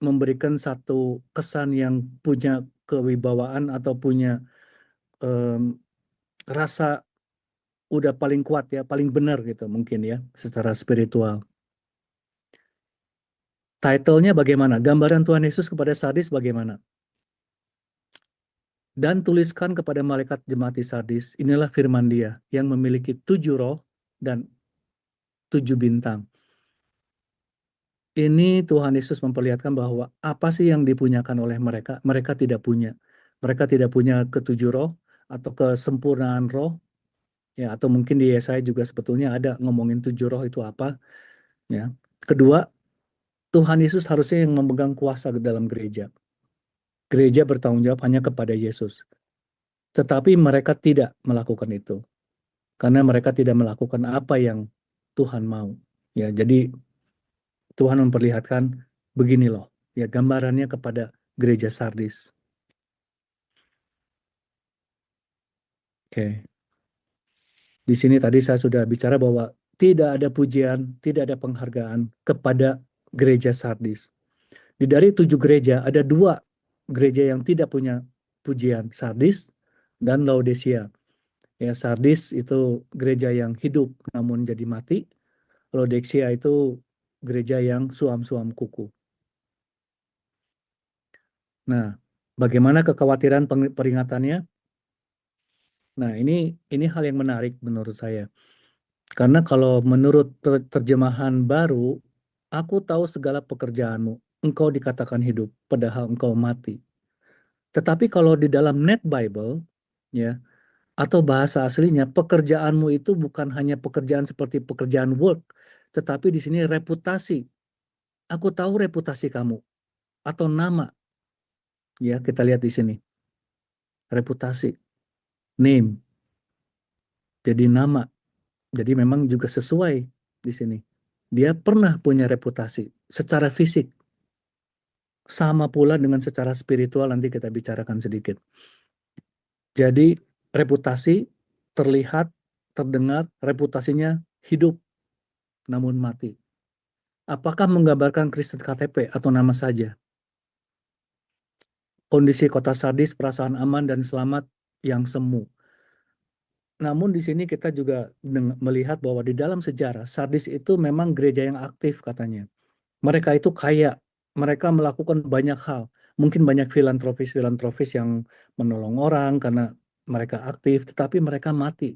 memberikan satu kesan yang punya kewibawaan atau punya um, rasa udah paling kuat ya, paling benar gitu mungkin ya, secara spiritual. Title-nya bagaimana? Gambaran Tuhan Yesus kepada Sardis bagaimana? Dan tuliskan kepada malaikat jemaat di Sardis, inilah firman Dia yang memiliki 7 roh dan 7 bintang. ini Tuhan Yesus memperlihatkan bahwa apa sih yang dipunyakan oleh mereka? Mereka tidak punya. Mereka tidak punya ketujuh roh atau kesempurnaan roh, ya. Atau mungkin di Yesaya juga sebetulnya ada ngomongin tujuh roh itu apa, ya. Kedua, Tuhan Yesus harusnya yang memegang kuasa ke dalam gereja. Gereja bertanggung jawab hanya kepada Yesus. Tetapi mereka tidak melakukan itu karena mereka tidak melakukan apa yang Tuhan mau. Ya, jadi Tuhan memperlihatkan begini loh, ya gambarannya kepada gereja Sardis. Oke, di sini tadi saya sudah bicara bahwa tidak ada pujian, tidak ada penghargaan kepada gereja Sardis. Dari 7 gereja ada 2 gereja yang tidak punya pujian, Sardis dan Laodicea. Ya, Sardis itu gereja yang hidup namun jadi mati. Laodicea itu gereja yang suam-suam kuku. Nah, bagaimana kekhawatiran peringatannya? Nah, ini hal yang menarik menurut saya. Karena kalau menurut terjemahan baru, aku tahu segala pekerjaanmu, engkau dikatakan hidup, padahal engkau mati. Tetapi kalau di dalam Net Bible, ya, atau bahasa aslinya, pekerjaanmu itu bukan hanya pekerjaan seperti pekerjaan work, tetapi di sini reputasi. Aku tahu reputasi kamu atau nama, ya, kita lihat di sini. Reputasi, name, jadi nama. Jadi memang juga sesuai di sini. Dia pernah punya reputasi secara fisik. Sama pula dengan secara spiritual, nanti kita bicarakan sedikit. Jadi reputasi terlihat, terdengar, reputasinya hidup namun mati. Apakah menggambarkan Kristen KTP atau nama saja? Kondisi kota Sardis, perasaan aman dan selamat yang semu. Namun di sini kita juga melihat bahwa di dalam sejarah Sardis itu memang gereja yang aktif katanya. Mereka itu kaya, mereka melakukan banyak hal. Mungkin banyak filantropis-filantropis yang menolong orang karena mereka aktif, tetapi mereka mati.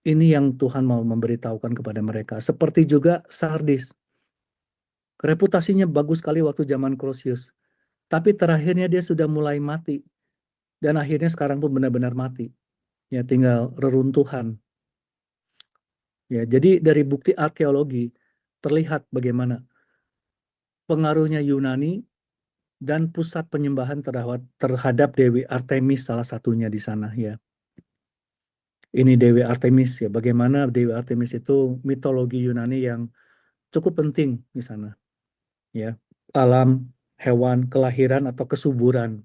Ini yang Tuhan mau memberitahukan kepada mereka. Seperti juga Sardis. Reputasinya bagus sekali waktu zaman Krosius. Tapi terakhirnya dia sudah mulai mati. Dan akhirnya sekarang pun benar-benar mati. Ya, tinggal reruntuhan. Ya, jadi dari bukti arkeologi terlihat bagaimana pengaruhnya Yunani dan pusat penyembahan terhadap Dewi Artemis salah satunya di sana, ya. Ini Dewi Artemis, ya. Bagaimana Dewi Artemis itu mitologi Yunani yang cukup penting di sana, ya. Alam, hewan, kelahiran atau kesuburan.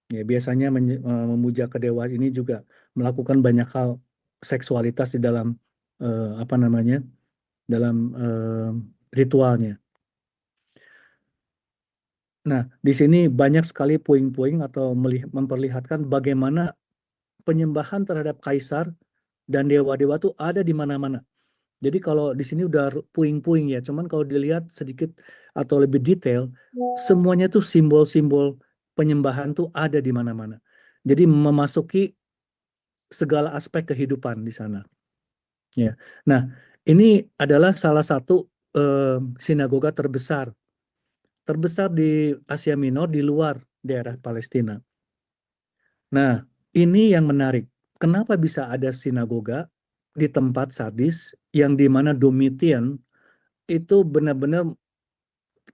Ya, biasanya memuja kedewa ini juga melakukan banyak hal seksualitas di dalam apa namanya? Dalam ritualnya. Nah, di sini banyak sekali puing-puing atau memperlihatkan bagaimana penyembahan terhadap kaisar dan dewa-dewa itu ada di mana-mana. Jadi kalau di sini udah puing-puing ya, cuman kalau dilihat sedikit atau lebih detail, semuanya tuh simbol-simbol penyembahan tuh ada di mana-mana. Jadi memasuki segala aspek kehidupan di sana. Ya. Nah, ini adalah salah satu sinagoga terbesar di Asia Minor di luar daerah Palestina. Nah, ini yang menarik. Kenapa bisa ada sinagoga di tempat Sardis yang di mana Domitian itu benar-benar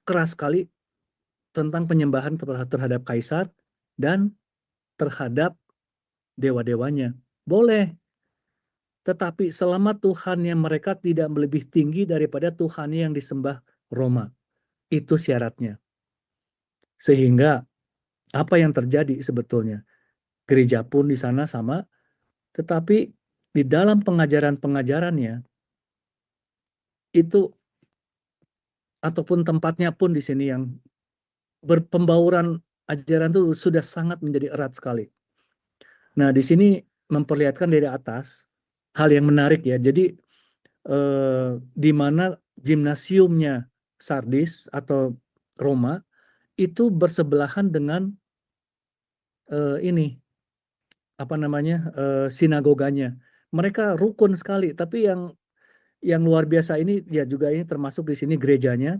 keras sekali tentang penyembahan terhadap kaisar dan terhadap dewa-dewanya. Boleh, tetapi selama Tuhannya mereka tidak lebih tinggi daripada Tuhannya yang disembah Roma. Itu syaratnya. Sehingga apa yang terjadi sebetulnya? Gereja pun di sana sama, tetapi di dalam pengajaran-pengajarannya itu ataupun tempatnya pun di sini yang berpembauran ajaran itu sudah sangat menjadi erat sekali. Nah, di sini memperlihatkan dari atas hal yang menarik ya. Jadi di mana gimnasiumnya Sardis atau Roma itu bersebelahan dengan ini apa namanya sinagoganya. Mereka rukun sekali, tapi yang luar biasa ini ya juga ini termasuk di sini gerejanya,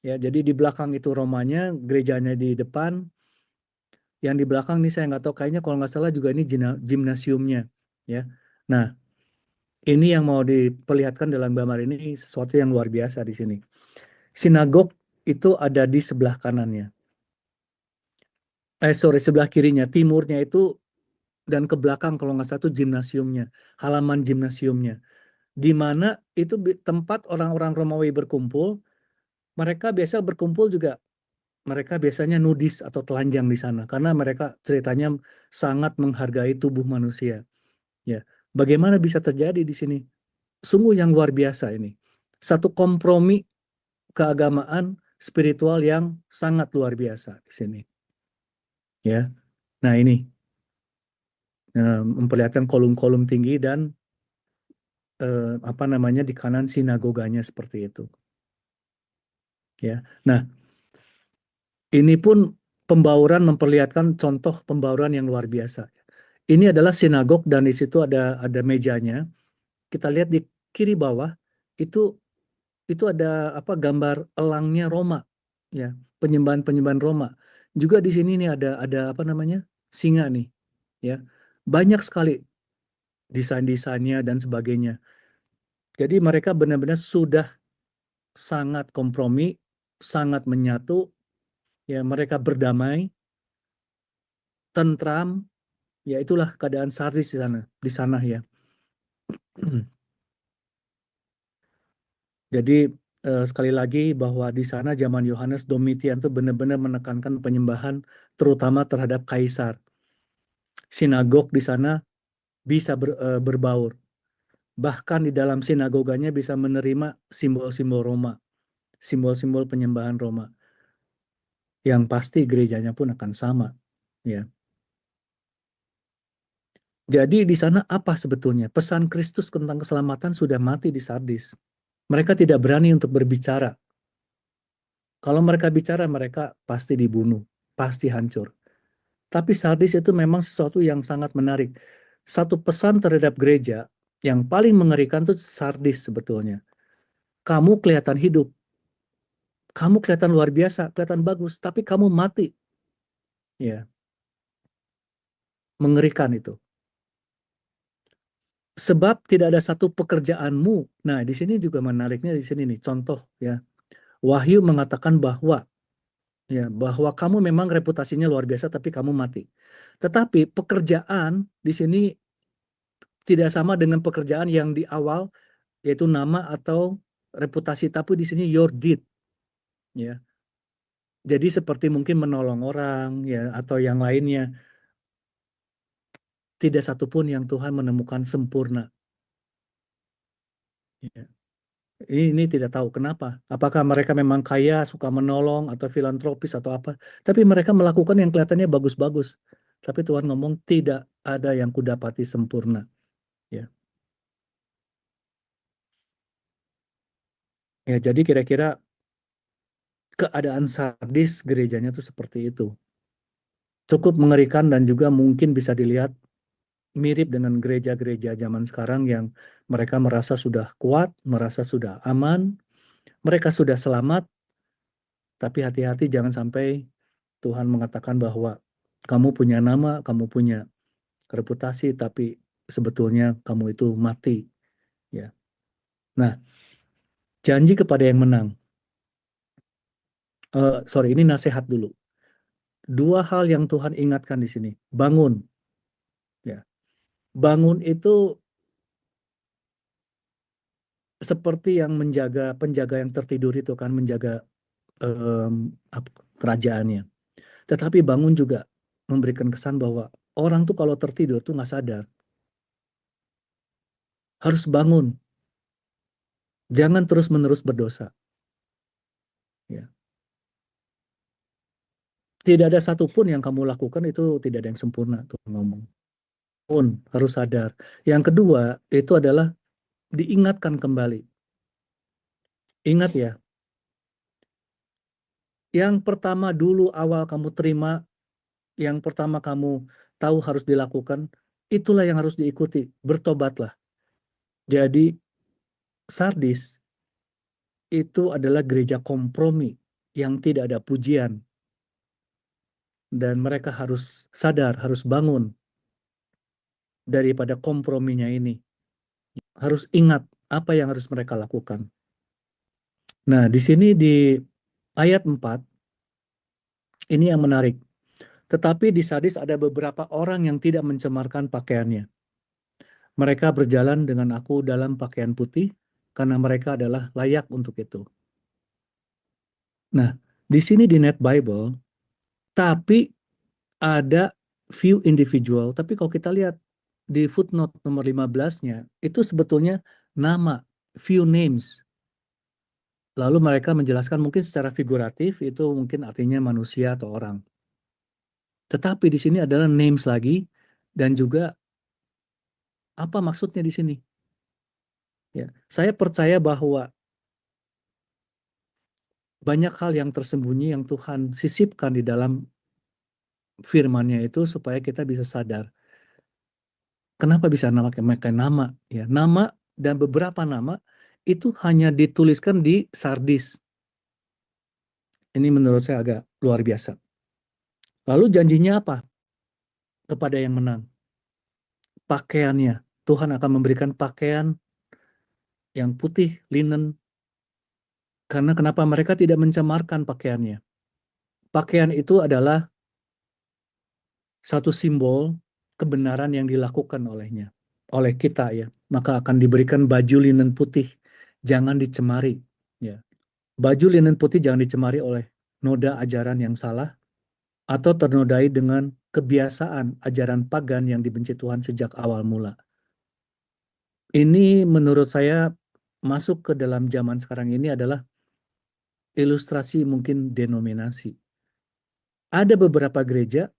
Ya, jadi di belakang itu Romanya, gerejanya di depan. Yang di belakang nih saya nggak tahu, kayaknya kalau nggak salah juga ini gimnasiumnya. Ya, nah ini yang mau diperlihatkan dalam gambar ini sesuatu yang luar biasa di sini. Sinagog itu ada di sebelah kanannya. Sorry, sebelah kirinya, timurnya itu, dan ke belakang kalau nggak salah itu gimnasiumnya, halaman gimnasiumnya. Di mana itu tempat orang-orang Romawi berkumpul. Mereka biasa berkumpul juga, mereka biasanya nudis atau telanjang di sana karena mereka ceritanya sangat menghargai tubuh manusia. Ya, bagaimana bisa terjadi di sini? Sungguh yang luar biasa ini. Satu kompromi keagamaan spiritual yang sangat luar biasa di sini. Ya, nah ini memperlihatkan kolom-kolom tinggi dan apa namanya di kanan sinagoganya seperti itu. Ya, nah ini pun pembauran memperlihatkan contoh pembauran yang luar biasa. Ini adalah sinagog dan di situ ada mejanya. Kita lihat di kiri bawah itu ada apa, gambar elangnya Roma, ya, penyembahan-penyembahan Roma. Juga di sini nih ada apa namanya, singa nih, ya, banyak sekali desain-desainnya dan sebagainya. Jadi mereka benar-benar sudah sangat kompromi, sangat menyatu, ya, mereka berdamai, tentram, ya itulah keadaan Sardis di sana ya. Jadi sekali lagi bahwa di sana zaman Yohanes Domitian tuh benar-benar menekankan penyembahan terutama terhadap kaisar. Sinagog di sana bisa berbaur. Bahkan di dalam sinagoganya bisa menerima simbol-simbol Roma, simbol-simbol penyembahan Roma. Yang pasti gerejanya pun akan sama, ya. Jadi di sana apa sebetulnya? Pesan Kristus tentang keselamatan sudah mati di Sardis. Mereka tidak berani untuk berbicara. Kalau mereka bicara, mereka pasti dibunuh, pasti hancur. Tapi Sardis itu memang sesuatu yang sangat menarik. Satu pesan terhadap gereja yang paling mengerikan itu Sardis sebetulnya. Kamu kelihatan hidup, kamu kelihatan luar biasa, kelihatan bagus, tapi kamu mati. Ya, mengerikan itu. Sebab tidak ada satu pekerjaanmu. Nah, di sini juga menariknya di sini nih, contoh ya. Wahyu mengatakan bahwa kamu memang reputasinya luar biasa tapi kamu mati. Tetapi pekerjaan di sini tidak sama dengan pekerjaan yang di awal, yaitu nama atau reputasi, tapi di sini your deed, ya. Jadi seperti mungkin menolong orang ya atau yang lainnya, tidak satupun yang Tuhan menemukan sempurna. Ya. Ini tidak tahu kenapa. Apakah mereka memang kaya, suka menolong atau filantropis atau apa? Tapi mereka melakukan yang kelihatannya bagus-bagus. Tapi Tuhan ngomong tidak ada yang kudapati sempurna. Ya, ya, jadi kira-kira keadaan sadis gerejanya tuh seperti itu. Cukup mengerikan dan juga mungkin bisa dilihat mirip dengan gereja-gereja zaman sekarang yang mereka merasa sudah kuat, merasa sudah aman, mereka sudah selamat, tapi hati-hati jangan sampai Tuhan mengatakan bahwa kamu punya nama, kamu punya reputasi, tapi sebetulnya kamu itu mati. Ya. Nah, janji kepada yang menang. Sorry, ini nasihat dulu. Dua hal yang Tuhan ingatkan di sini. Bangun. Ya. Bangun itu seperti yang menjaga penjaga yang tertidur itu kan menjaga kerajaannya. Tetapi bangun juga memberikan kesan bahwa orang tuh kalau tertidur tuh nggak sadar. Harus bangun. Jangan terus-menerus berdosa. Ya. Tidak ada satupun yang kamu lakukan itu tidak ada yang sempurna tuh ngomong. Pun harus sadar. Yang kedua itu adalah diingatkan kembali. Ingat ya, yang pertama dulu awal kamu terima, yang pertama kamu tahu harus dilakukan, itulah yang harus diikuti. Bertobatlah. Jadi Sardis itu adalah gereja kompromi. yang tidak ada pujian. Dan mereka harus sadar, harus bangun daripada komprominya ini. Harus ingat apa yang harus mereka lakukan. Nah, di sini di ayat 4, ini yang menarik. Tetapi di Sardis ada beberapa orang yang tidak mencemarkan pakaiannya. Mereka berjalan dengan aku dalam pakaian putih, karena mereka adalah layak untuk itu. Nah, di sini di Net Bible, tapi ada few individual, tapi kalau kita lihat di footnote nomor 15-nya, itu sebetulnya nama, few names. Lalu mereka menjelaskan mungkin secara figuratif, itu mungkin artinya manusia atau orang. Tetapi di sini adalah names lagi, dan juga apa maksudnya di sini? Ya, saya percaya bahwa banyak hal yang tersembunyi yang Tuhan sisipkan di dalam firman-Nya itu supaya kita bisa sadar. Kenapa bisa memakai nama? Ya, nama dan beberapa nama itu hanya dituliskan di Sardis. Ini menurut saya agak luar biasa. Lalu janjinya apa kepada yang menang? Pakaiannya. Tuhan akan memberikan pakaian yang putih, linen. Karena kenapa mereka tidak mencemarkan pakaiannya? Pakaian itu adalah satu simbol kebenaran yang dilakukan olehnya, oleh kita ya. Maka akan diberikan baju linen putih, jangan dicemari. Ya. Baju linen putih jangan dicemari oleh noda ajaran yang salah atau ternodai dengan kebiasaan ajaran pagan yang dibenci Tuhan sejak awal mula. Ini menurut saya masuk ke dalam zaman sekarang ini adalah ilustrasi mungkin denominasi. Ada beberapa gereja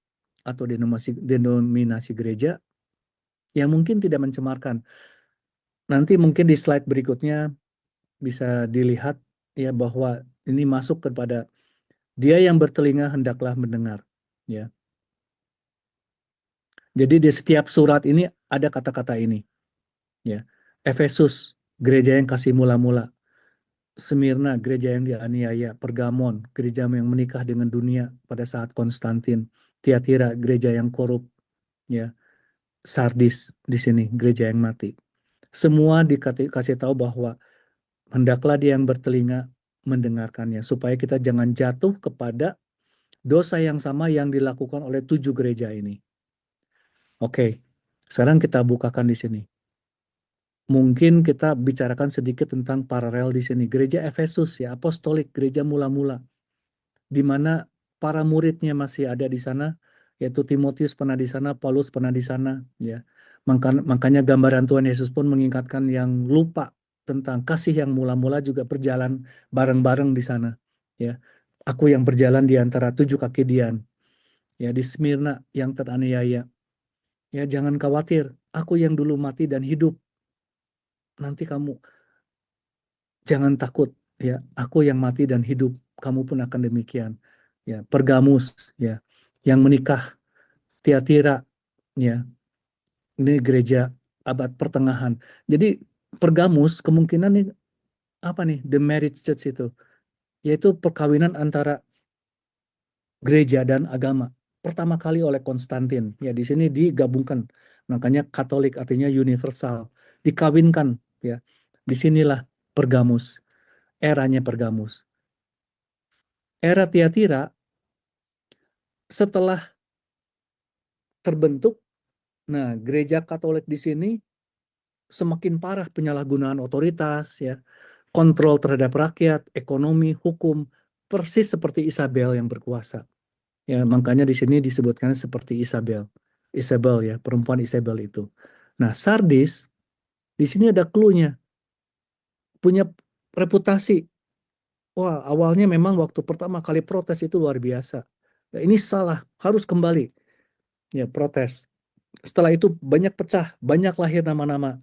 atau denominasi gereja yang mungkin tidak mencemarkan. Nanti mungkin di slide berikutnya bisa dilihat ya bahwa ini masuk kepada dia yang bertelinga hendaklah mendengar. Ya. Jadi di setiap surat ini ada kata-kata ini. Ya. Efesus, gereja yang kasih mula-mula. Smyrna, gereja yang dianiaya. Pergamon, gereja yang menikah dengan dunia pada saat Konstantin. Tiatira, gereja yang korup. Ya. Sardis di sini, gereja yang mati. Semua dikasih tahu bahwa hendaklah dia yang bertelinga mendengarkannya. Supaya kita jangan jatuh kepada dosa yang sama yang dilakukan oleh 7 gereja ini. Oke, sekarang kita bukakan di sini. Mungkin kita bicarakan sedikit tentang paralel di sini. Gereja Efesus ya, apostolik, gereja mula-mula, di mana para muridnya masih ada di sana, yaitu Timotius pernah di sana, Paulus pernah di sana, ya. Makanya gambaran Tuhan Yesus pun mengingatkan yang lupa tentang kasih yang mula-mula juga berjalan bareng-bareng di sana, ya. Aku yang berjalan di antara 7 kaki Dian, ya, di Smyrna yang teraniaya, ya, jangan khawatir, aku yang dulu mati dan hidup. Nanti kamu jangan takut, ya, aku yang mati dan hidup, kamu pun akan demikian. Ya, Pergamus, ya, yang menikah, Tiatira, ya, ini gereja abad pertengahan. Jadi Pergamus kemungkinan nih apa nih the marriage church itu, yaitu perkawinan antara gereja dan agama. Pertama kali oleh Konstantin, ya di sini digabungkan, makanya Katolik artinya universal, dikawinkan, ya. Disinilah Pergamus, eranya Pergamus. Era Tiatira setelah terbentuk, nah gereja Katolik di sini semakin parah penyalahgunaan otoritas, ya, kontrol terhadap rakyat, ekonomi, hukum, persis seperti Isabel yang berkuasa. Ya, makanya di sini disebutkan seperti Isabel. Isabel ya, perempuan Isabel itu. Nah, Sardis di sini ada clue-nya. Punya reputasi. Wah, awalnya memang waktu pertama kali protes itu luar biasa. Ya, ini salah, harus kembali. Ya, protes. Setelah itu banyak pecah, banyak lahir nama-nama.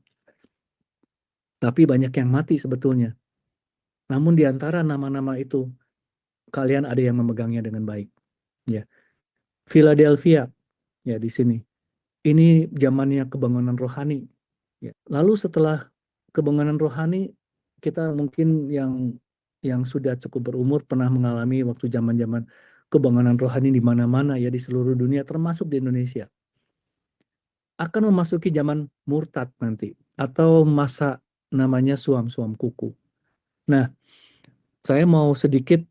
Tapi banyak yang mati sebetulnya. Namun di antara nama-nama itu, kalian ada yang memegangnya dengan baik. Ya, Philadelphia, ya di sini. Ini zamannya kebangunan rohani. Ya. Lalu setelah kebangunan rohani, kita mungkin yang yang sudah cukup berumur pernah mengalami waktu zaman-zaman kebangunan rohani di mana-mana ya di seluruh dunia termasuk di Indonesia akan memasuki zaman murtad nanti atau masa namanya suam-suam kuku. Nah, saya mau sedikit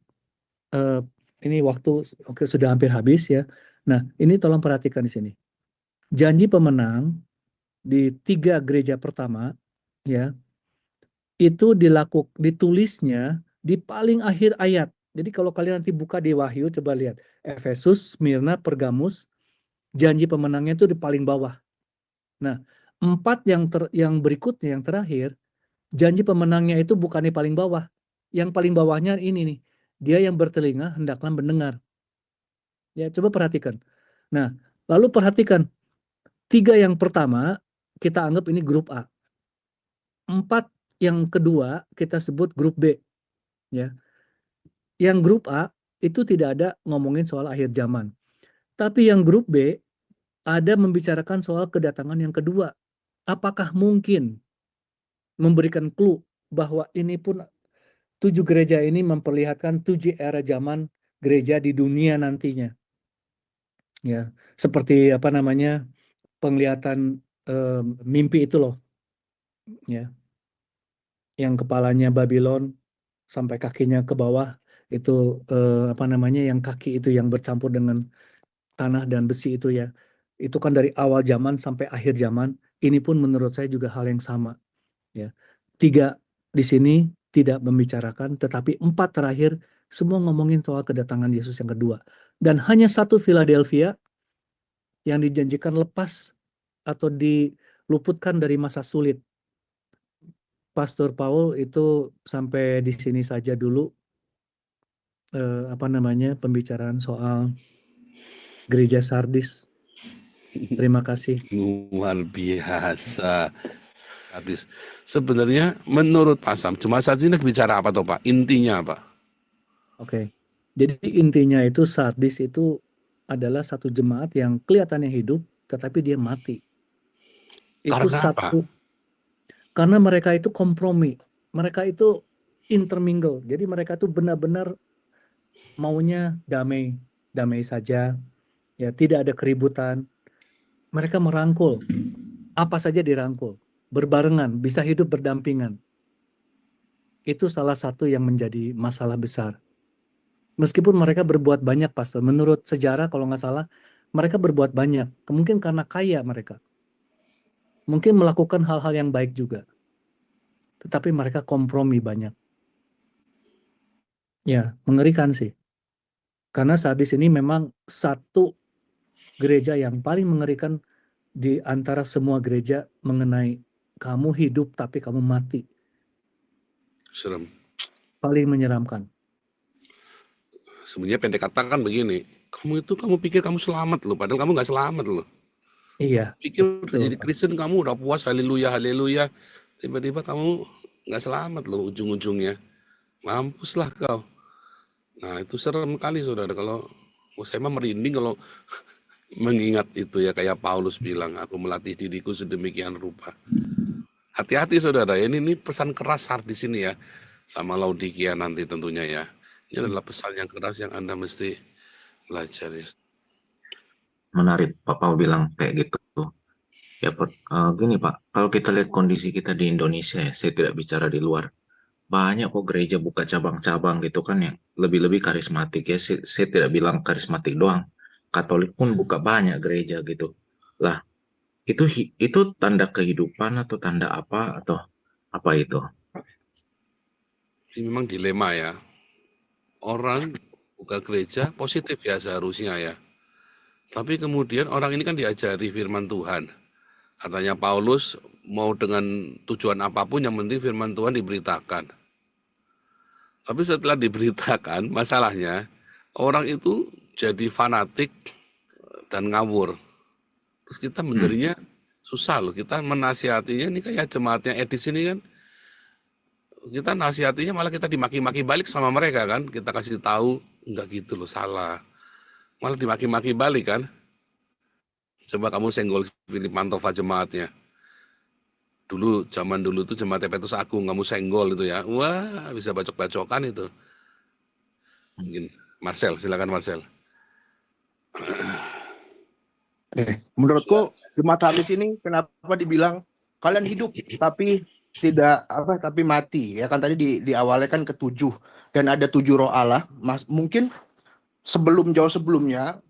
eh, ini waktu oke, sudah hampir habis ya. Nah, ini tolong perhatikan di sini. Janji pemenang di 3 gereja pertama ya itu ditulisnya di paling akhir ayat. Jadi kalau kalian nanti buka di Wahyu, coba lihat Efesus, Smyrna, Pergamus, janji pemenangnya itu di paling bawah. Nah, 4 yang berikutnya yang terakhir, janji pemenangnya itu bukan di paling bawah. Yang paling bawahnya ini nih, dia yang bertelinga hendaklah mendengar. Ya, coba perhatikan. Nah, lalu perhatikan 3 yang pertama kita anggap ini grup A. 4 yang kedua kita sebut grup B. Ya, yang grup A itu tidak ada ngomongin soal akhir zaman. Tapi yang grup B ada membicarakan soal kedatangan yang kedua. Apakah mungkin memberikan clue bahwa ini pun 7 gereja ini memperlihatkan 7 era zaman gereja di dunia nantinya. Ya, seperti apa namanya penglihatan mimpi itu loh, ya, yang kepalanya Babylon sampai kakinya ke bawah itu apa namanya yang kaki itu yang bercampur dengan tanah dan besi itu ya. Itu kan dari awal zaman sampai akhir zaman. Ini pun menurut saya juga hal yang sama. Ya, 3 di sini tidak membicarakan, tetapi 4 terakhir semua ngomongin soal kedatangan Yesus yang kedua. Dan hanya 1 Philadelphia yang dijanjikan lepas atau diluputkan dari masa sulit. Pastor Paul itu sampai di sini saja dulu apa namanya pembicaraan soal gereja Sardis. Terima kasih. Luar biasa. Hadis. Sebenarnya menurut Pak Sam, cuma saat ini bicara apa toh Pak? Intinya apa? Oke. Jadi intinya itu Sardis itu adalah satu jemaat yang kelihatannya hidup tetapi dia mati. Itu Karena apa? satu karena mereka itu kompromi. Mereka itu intermingle. Jadi mereka itu benar-benar maunya damai, damai saja. Ya, tidak ada keributan. Mereka merangkul, apa saja dirangkul. Berbarengan, bisa hidup berdampingan. Itu salah satu yang menjadi masalah besar. Meskipun mereka berbuat banyak, Pastor. Menurut sejarah, kalau nggak salah, mereka berbuat banyak. Mungkin karena kaya mereka. Mungkin melakukan hal-hal yang baik juga. Tetapi mereka kompromi banyak. Ya, mengerikan sih. Karena Sardis ini memang satu gereja yang paling mengerikan di antara semua gereja mengenai kamu hidup tapi kamu mati. Serem. Paling menyeramkan. Sebenarnya pendek katakan begini, kamu pikir kamu selamat loh, padahal kamu nggak selamat loh. Iya, Pikir udah betul, jadi Pastor. Kristen kamu udah puas, haleluya, haleluya. Tiba-tiba kamu nggak selamat loh ujung-ujungnya. Mampuslah kau. Nah itu serem kali saudara. Kalau saya mah merinding kalau mengingat itu ya kayak Paulus bilang, aku melatih diriku sedemikian rupa. Hati-hati saudara, ini pesan keras di sini ya, sama Laodikia nanti tentunya ya. Ini adalah pesan yang keras yang Anda mesti belajar ya. Menarik Pak Pau bilang kayak gitu. Ya, gini Pak, kalau kita lihat kondisi kita di Indonesia ya, saya tidak bicara di luar. Banyak kok gereja buka cabang-cabang gitu kan yang lebih-lebih karismatik ya. Saya tidak bilang karismatik doang. Katolik pun buka banyak gereja gitu. Lah, itu tanda kehidupan atau tanda apa atau apa itu? Ini memang dilema ya. Orang buka gereja positif ya seharusnya ya. Tapi kemudian orang ini kan diajari firman Tuhan. Katanya Paulus mau dengan tujuan apapun yang penting firman Tuhan diberitakan. Tapi setelah diberitakan masalahnya orang itu jadi fanatik dan ngawur. Terus kita menjadinya susah loh. Kita menasihatinya ini kayak jemaatnya Edis ini kan. Kita nasihatinya malah kita dimaki-maki balik sama mereka kan. Kita kasih tahu enggak gitu loh, salah. Malah dimaki-maki balik kan. Coba kamu senggol Philip Mantova jemaatnya. Dulu, zaman dulu tuh jemaat Petrus Agung, kamu senggol itu ya. Wah, bisa bacok-bacokan itu. Mungkin Marcel, silakan Marcel. Menurutku Jemaat Sardis ini kenapa dibilang kalian hidup tapi tidak apa tapi mati ya kan tadi di awalnya kan ketujuh dan ada 7 roh Allah. Mungkin jauh sebelumnya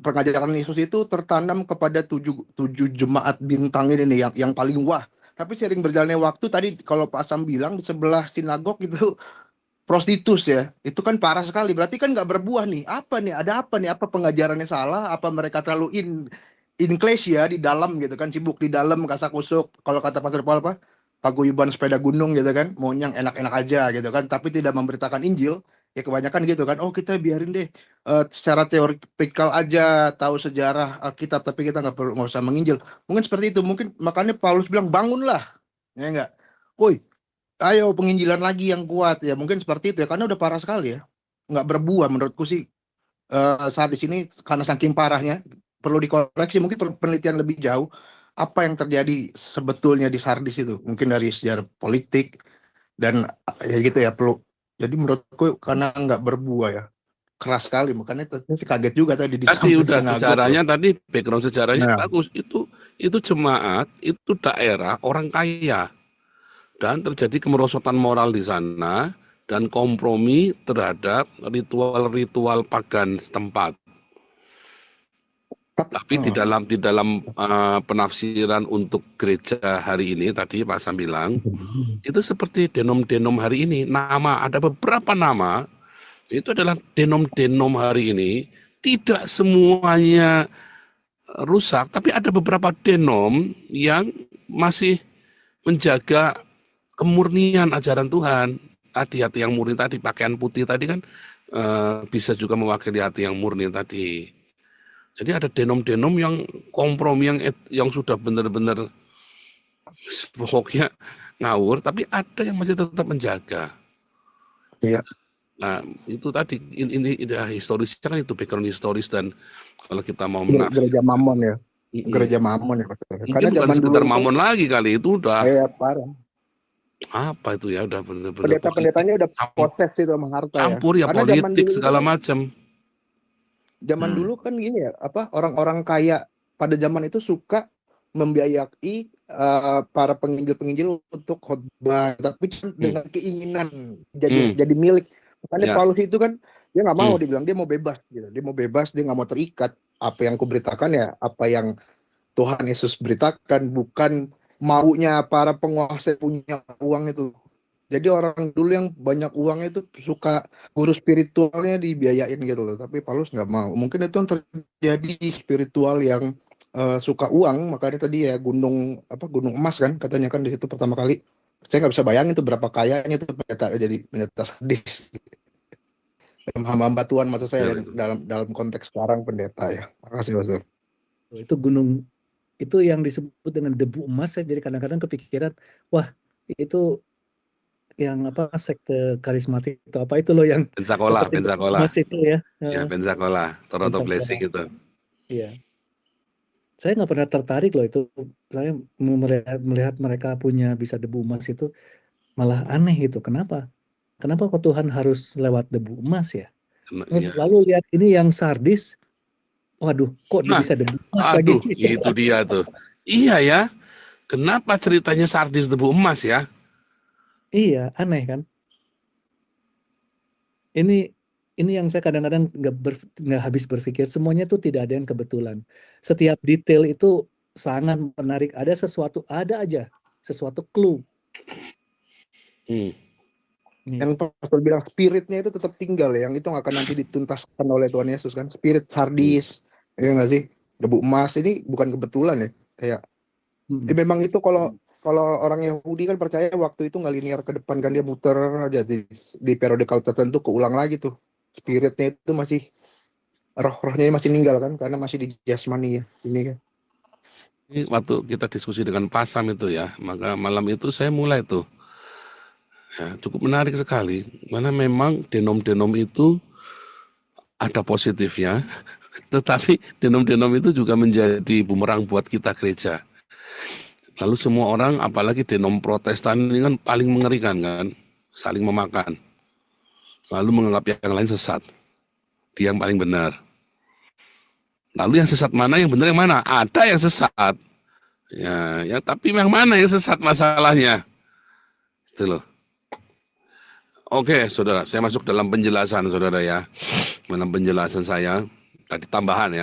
pengajaran Yesus itu tertanam kepada tujuh jemaat bintang ini nih yang paling wah. Tapi sering berjalannya waktu tadi kalau Pak Sam bilang di sebelah sinagog itu prostitus ya, itu kan parah sekali. Berarti kan nggak berbuah nih. Apa nih? Ada apa nih? Apa pengajarannya salah? Apa mereka terlalu in clash ya di dalam gitu kan, sibuk di dalam kasakusuk. Kalau kata Pastor Paul apa? Paguyuban sepeda gunung gitu kan, maunya yang enak-enak aja gitu kan, tapi tidak memberitakan Injil. Ya kebanyakan gitu kan. Oh kita biarin deh secara teoretikal aja tahu sejarah Alkitab, tapi kita nggak usah menginjil. Mungkin seperti itu. Mungkin makanya Paulus bilang bangunlah, ya enggak. Woi, ayo penginjilan lagi yang kuat ya, mungkin seperti itu ya, karena udah parah sekali ya, nggak berbuah menurutku sih. Saat di sini karena saking parahnya perlu dikoreksi, mungkin penelitian lebih jauh apa yang terjadi sebetulnya di Sardis itu, mungkin dari sejarah politik dan ya gitu ya perlu. Jadi menurutku karena nggak berbuah ya, keras sekali, makanya kaget juga tadi di Tadi samping udah sinagog loh. sejarahnya, tadi background sejarahnya Nah, bagus. Itu jemaat, itu daerah orang kaya. Dan terjadi kemerosotan moral di sana dan kompromi terhadap ritual-ritual pagan setempat. Tapi di dalam penafsiran untuk gereja hari ini tadi Pak Sam bilang itu seperti denom-denom hari ini, ada beberapa nama itu adalah denom-denom hari ini, tidak semuanya rusak, tapi ada beberapa denom yang masih menjaga kemurnian ajaran Tuhan. Hati-hati yang murni tadi, pakaian putih tadi kan bisa juga mewakili hati yang murni tadi. Jadi ada denom-denom yang kompromi yang sudah benar-benar pokoknya ngawur, tapi ada yang masih tetap menjaga. iya. Nah, itu tadi ini historisnya kan, itu background historis, dan kalau kita mau Gereja Mamon ya, Mm-mm. gereja Mamon ya Pastor. Mungkin Karena bukan zaman dulu sekedar itu mamon lagi kali, itu udah parah. apa itu ya, udah benar-benar politik, Pendeta-pendetanya udah possess itu sama harta ya. campur ya, Karena zaman politik dulu segala kan, macam. kan gini ya, apa orang-orang kaya pada zaman itu suka membiayai para penginjil-penginjil untuk khotbah, tapi dengan keinginan jadi milik. Makanya Ya. Paulus itu kan dia nggak mau, dibilang dia mau bebas gitu. Dia mau bebas, dia nggak mau terikat. Apa yang kuberitakan ya apa yang Tuhan Yesus beritakan, bukan maunya para penguasa yang punya uang itu. Jadi orang dulu yang banyak uangnya itu suka guru spiritualnya dibiayain gitu loh. Tapi Paulus nggak mau. Mungkin itu yang terjadi spiritual yang suka uang. Makanya tadi ya gunung emas kan katanya kan di situ pertama kali. Saya nggak bisa bayangin tuh berapa kayanya tuh pendeta sadis. Hamba Tuhan maksud saya dalam konteks sekarang pendeta ya. Makasih Pastor. Itu gunung itu yang disebut dengan debu emas. Saya jadi kadang-kadang kepikiran, wah itu yang apa, sekte karismatik itu apa itu loh yang Pensacola emas itu ya. Ya, Pensacola, Toronto Blessing itu. Iya. Saya nggak pernah tertarik loh itu. Saya melihat mereka punya bisa debu emas itu malah aneh gitu. Kenapa kok Tuhan harus lewat debu emas ya? Ya. Lalu lihat ini yang Sardis, waduh, kok dia bisa debu emas lagi? Itu dia tuh. Iya ya, kenapa ceritanya Sardis debu emas ya? Iya, aneh kan? Ini yang saya kadang-kadang nggak habis berpikir. Semuanya tuh tidak ada yang kebetulan. Setiap detail itu sangat menarik. Ada aja sesuatu clue. Yang Pastor bilang spiritnya itu tetap tinggal ya, yang itu nggak akan nanti dituntaskan oleh Tuhan Yesus kan, spirit Sardis, ya nggak sih, debu emas ini bukan kebetulan ya, kayak memang itu kalau orang Yahudi kan percaya waktu itu nggak linear ke depan kan, dia muter aja di periodikal tertentu keulang lagi tuh, spiritnya itu masih roh-rohnya masih ninggal kan, karena masih di jasmani ya ini kan. Ini waktu kita diskusi dengan Pasam itu ya, maka malam itu saya mulai tuh. Ya, cukup menarik sekali, karena memang denom-denom itu ada positifnya, tetapi denom-denom itu juga menjadi bumerang buat kita gereja. Lalu semua orang, apalagi denom Protestan ini kan paling mengerikan kan, saling memakan. Lalu menganggap yang lain sesat, dia yang paling benar. Lalu yang sesat mana, yang benar yang mana? Ada yang sesat. Ya, tapi yang mana yang sesat masalahnya? Itu loh. Oke, saudara, saya masuk dalam penjelasan, saudara ya. Dalam penjelasan saya, tadi tambahan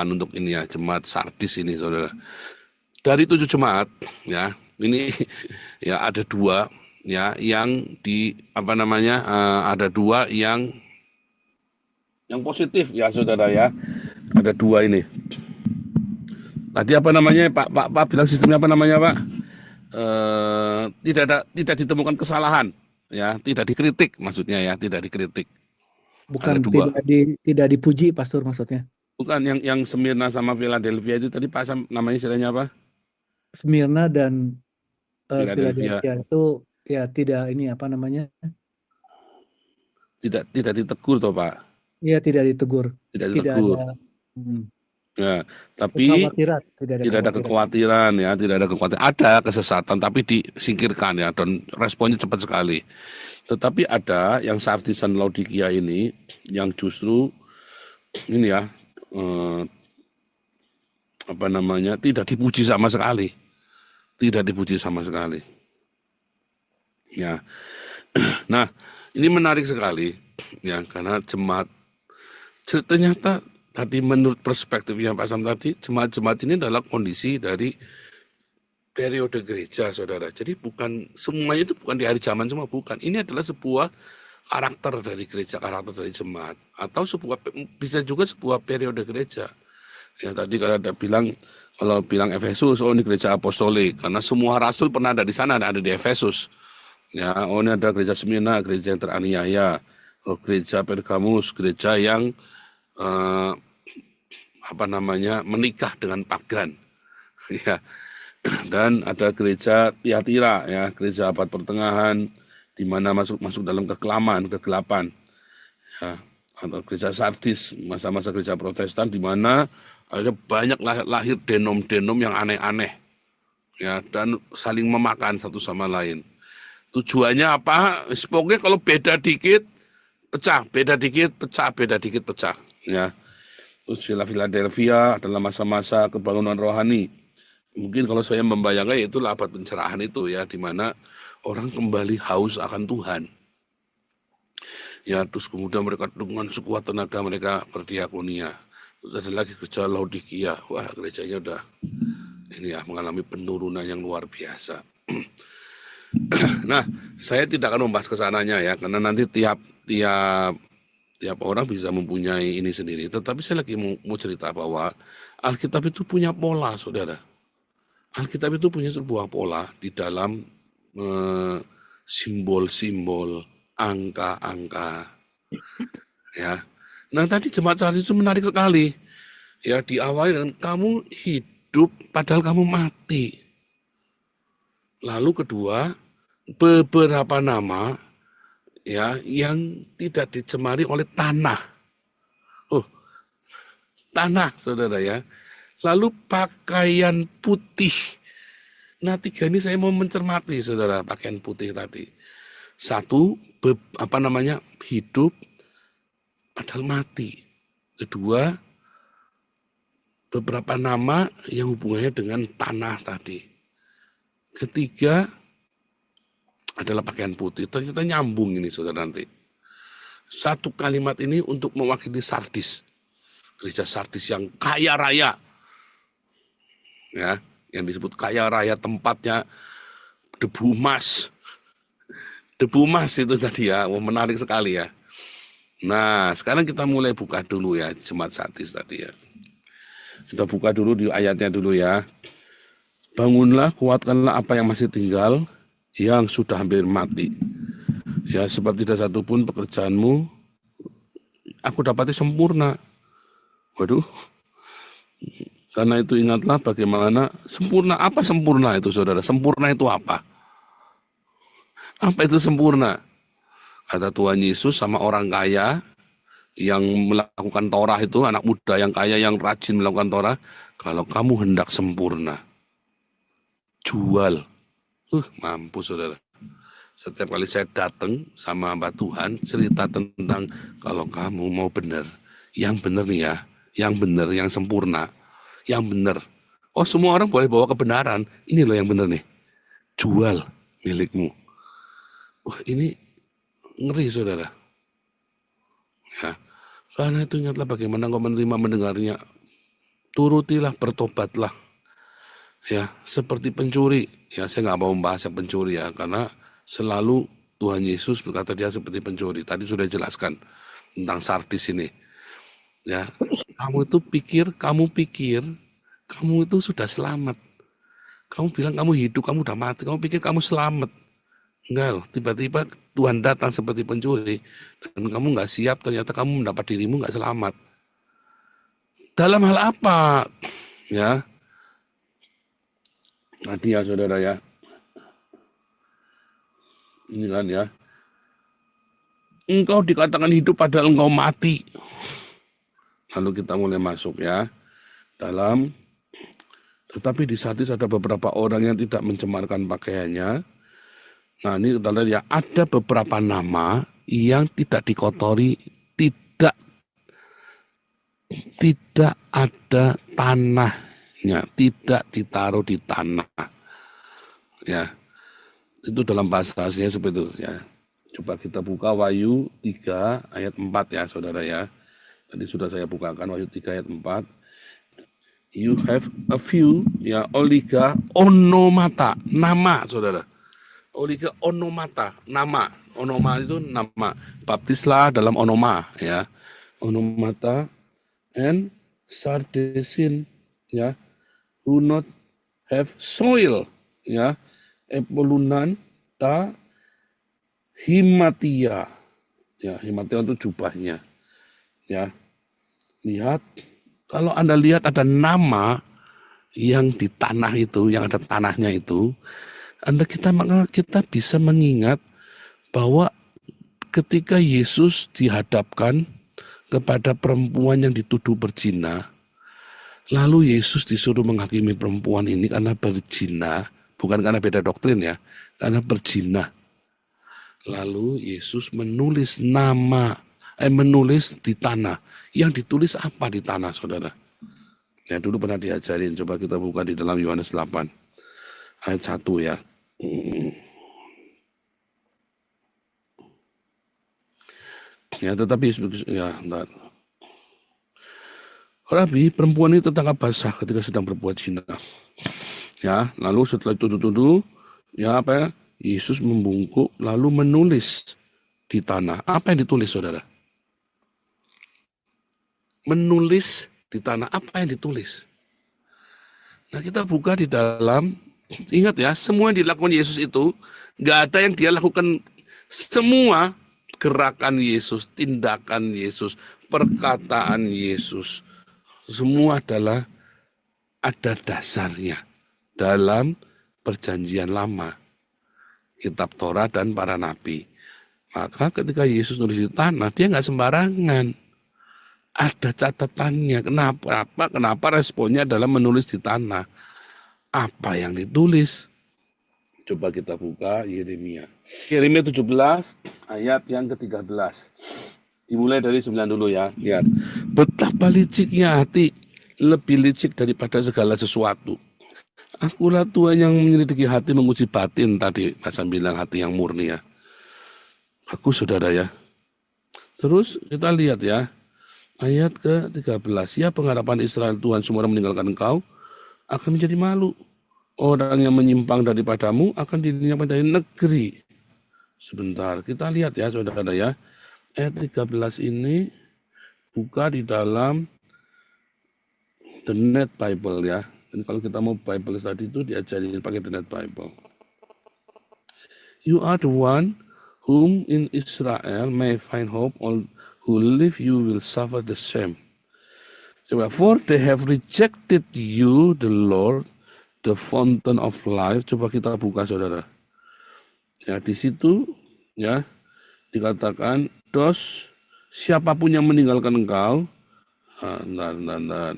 untuk ini ya, jemaat Sardis ini, saudara. Dari 7 jemaat, ya, ini ya ada 2, ya, yang ada 2 yang positif ya, saudara ya. Ada 2 ini. Tadi Pak bilang sistemnya apa namanya, Pak? Tidak ditemukan kesalahan. Ya, tidak dikritik maksudnya ya, tidak dikritik. Bukan Ada 2. tidak dipuji, Pastor, maksudnya. Bukan yang Smyrna sama Philadelphia itu tadi Pak Sam namanya istilahnya apa? Smyrna dan Philadelphia. Philadelphia itu ya tidak ini apa namanya? Tidak ditegur toh, Pak. Ya tidak ditegur. Tidak Tidak ditegur. ada Ya, tapi kekhawatiran, tidak ada kekhawatiran ya, tidak ada kekhawatiran. Ada kesesatan tapi disingkirkan ya, dan responnya cepat sekali. Tetapi ada yang Sardis dan Laodikia ini yang justru ini ya tidak dipuji sama sekali. Tidak dipuji sama sekali. Ya. Nah, ini menarik sekali ya, karena jemaat ternyata tadi menurut perspektifnya Pak Sam tadi, jemaat-jemaat ini adalah kondisi dari periode gereja, saudara. Jadi semuanya itu bukan di hari zaman semua, bukan. Ini adalah sebuah karakter dari gereja, karakter dari jemaat, atau bisa juga sebuah periode gereja. Ya tadi kalau bilang Efesus, ini gereja apostolik, karena semua rasul pernah ada di sana, ada di Efesus. Ya, ini ada gereja Smyrna, gereja yang teraniaya, gereja Pergamus, gereja yang menikah dengan pagan. Ya. Dan ada gereja Tiatira ya, gereja abad pertengahan di mana masuk dalam kegelapan. Ya, atau gereja Sardis, masa-masa gereja Protestan di mana ada banyak lahir denom-denom yang aneh-aneh. Ya, dan saling memakan satu sama lain. Tujuannya apa? Pokoknya kalau beda dikit pecah, beda dikit pecah, beda dikit pecah. Ya, terus Philadelphia adalah masa-masa kebangunan rohani. Mungkin kalau saya membayangkan itulah abad pencerahan itu ya, di mana orang kembali haus akan Tuhan. Ya, terus kemudian mereka dengan sekuat tenaga mereka berdiakonia. Terus ada lagi gereja Laodikia. Wah, gerejanya udah ini ya mengalami penurunan yang luar biasa. Nah, saya tidak akan membahas kesananya ya, karena nanti tiap orang bisa mempunyai ini sendiri. Tetapi saya lagi mau cerita bahwa Alkitab itu punya pola, saudara. Alkitab itu punya sebuah pola di dalam simbol-simbol, angka-angka. Ya. Nah, tadi jemaat Sardis itu menarik sekali. Ya, diawali dengan kamu hidup padahal kamu mati. Lalu kedua, beberapa nama ya yang tidak dicemari oleh tanah. Oh, tanah, saudara ya. Lalu pakaian putih. Nah, 3 ini saya mau mencermati, saudara, pakaian putih tadi. 1, hidup padahal mati. 2, beberapa nama yang hubungannya dengan tanah tadi. 3 adalah pakaian putih. Ternyata nyambung ini, saudara, nanti. 1 kalimat ini untuk mewakili Sardis. Gereja Sardis yang kaya raya. Ya, yang disebut kaya raya, tempatnya debu emas. Debu emas itu tadi ya, menarik sekali ya. Nah, sekarang kita mulai buka dulu ya, jemaat Sardis tadi ya. Kita buka dulu di ayatnya dulu ya. Bangunlah, kuatkanlah apa yang masih tinggal, yang sudah hampir mati. Ya, sebab tidak satu pun pekerjaanmu aku dapati sempurna. Waduh. Karena itu ingatlah bagaimana sempurna. Apa sempurna itu, saudara? Sempurna itu apa? Apa itu sempurna? Kata Tuhan Yesus sama orang kaya yang melakukan Torah itu, anak muda yang kaya yang rajin melakukan Torah, kalau kamu hendak sempurna, jual. Mampus saudara. Setiap kali saya datang sama Mbak Tuhan, cerita tentang kalau kamu mau benar, yang benar nih ya, yang benar, yang sempurna, yang benar. Oh, semua orang boleh bawa kebenaran. Ini loh yang benar nih. Jual milikmu. Wah, ini ngeri saudara. Ya, karena itu ingatlah bagaimana kau menerima mendengarnya. Turutilah, bertobatlah. Ya, seperti pencuri. Ya, saya nggak mau membahas yang pencuri ya, karena selalu Tuhan Yesus berkata dia seperti pencuri. Tadi sudah jelaskan tentang Sardis ini. Ya, kamu pikir kamu itu sudah selamat. Kamu bilang kamu hidup, kamu udah mati. Kamu pikir kamu selamat. Enggak loh, tiba-tiba Tuhan datang seperti pencuri dan kamu nggak siap, ternyata kamu mendapat dirimu nggak selamat. Dalam hal apa? Ya, nanti ya saudara ya. Ini kan ya. Engkau dikatakan hidup padahal engkau mati. Lalu kita mulai masuk ya. Tetapi di Sardis ada beberapa orang yang tidak mencemarkan pakaiannya. Nah ini kita lihat ya, ada beberapa nama yang tidak dikotori, tidak ada tanahnya, tidak ditaruh di tanah. Ya, itu dalam bahasa aslinya seperti itu ya. Coba kita buka Wahyu 3 ayat 4 ya saudara ya. Tadi sudah saya bukakan Wahyu 3 ayat 4. You have a few ya, oliga onomata, nama saudara. Oliga onomata, nama. Onoma itu nama. Baptislah dalam onoma ya. Onomata and sardesin ya, who not have soil ya. Epolunan ta himatia. Ya, himatia itu jubahnya. Ya. Lihat, kalau Anda lihat ada nama yang di tanah itu, yang ada tanahnya itu, maka kita bisa mengingat bahwa ketika Yesus dihadapkan kepada perempuan yang dituduh berzina, lalu Yesus disuruh menghakimi perempuan ini karena berzina, bukan karena beda doktrin ya, karena berzina. Lalu Yesus menulis menulis di tanah. Yang ditulis apa di tanah, saudara? Ya dulu pernah diajarin, coba kita buka di dalam Yohanes 8 ayat 1 ya. Ya tetapi ya entar. Rabi, perempuan itu tertangkap basah ketika sedang berbuat zina. Ya, lalu setelah itu tuduh, ya apa ya? Yesus membungkuk lalu menulis di tanah. Apa yang ditulis, saudara? Menulis di tanah, apa yang ditulis? Nah kita buka di dalam, ingat ya, semua yang dilakukan Yesus itu, nggak ada yang dia lakukan, semua gerakan Yesus, tindakan Yesus, perkataan Yesus, semua adalah ada dasarnya dalam perjanjian lama, kitab Torah dan para nabi. Maka ketika Yesus nulis di tanah, dia nggak sembarangan. Ada catatannya. Kenapa responnya adalah menulis di tanah? Apa yang ditulis? Coba kita buka Yeremia. Yeremia 17 ayat yang ke-13. Dimulai dari 9 dulu ya. Lihat. Betapa liciknya hati, lebih licik daripada segala sesuatu. Akulah Tuhan yang menyelidiki hati, menguji batin tadi. Masa bilang hati yang murni ya. Aku saudara ya. Terus kita lihat ya. Ayat ke-13, ya pengharapan Israel Tuhan semua orang meninggalkan engkau akan menjadi malu. Orang yang menyimpang daripadamu akan dilenyapkan dari negeri. Sebentar, kita lihat ya saudara ya. Ayat 13 ini buka di dalam The Net Bible ya. Dan kalau kita mau Bible tadi itu diajarin pakai The Net Bible. You are the one whom in Israel may find hope, all who live you will suffer the same. For they have rejected you, the Lord, the fountain of life. Coba kita buka saudara. Ya di situ ya dikatakan siapapun yang meninggalkan engkau,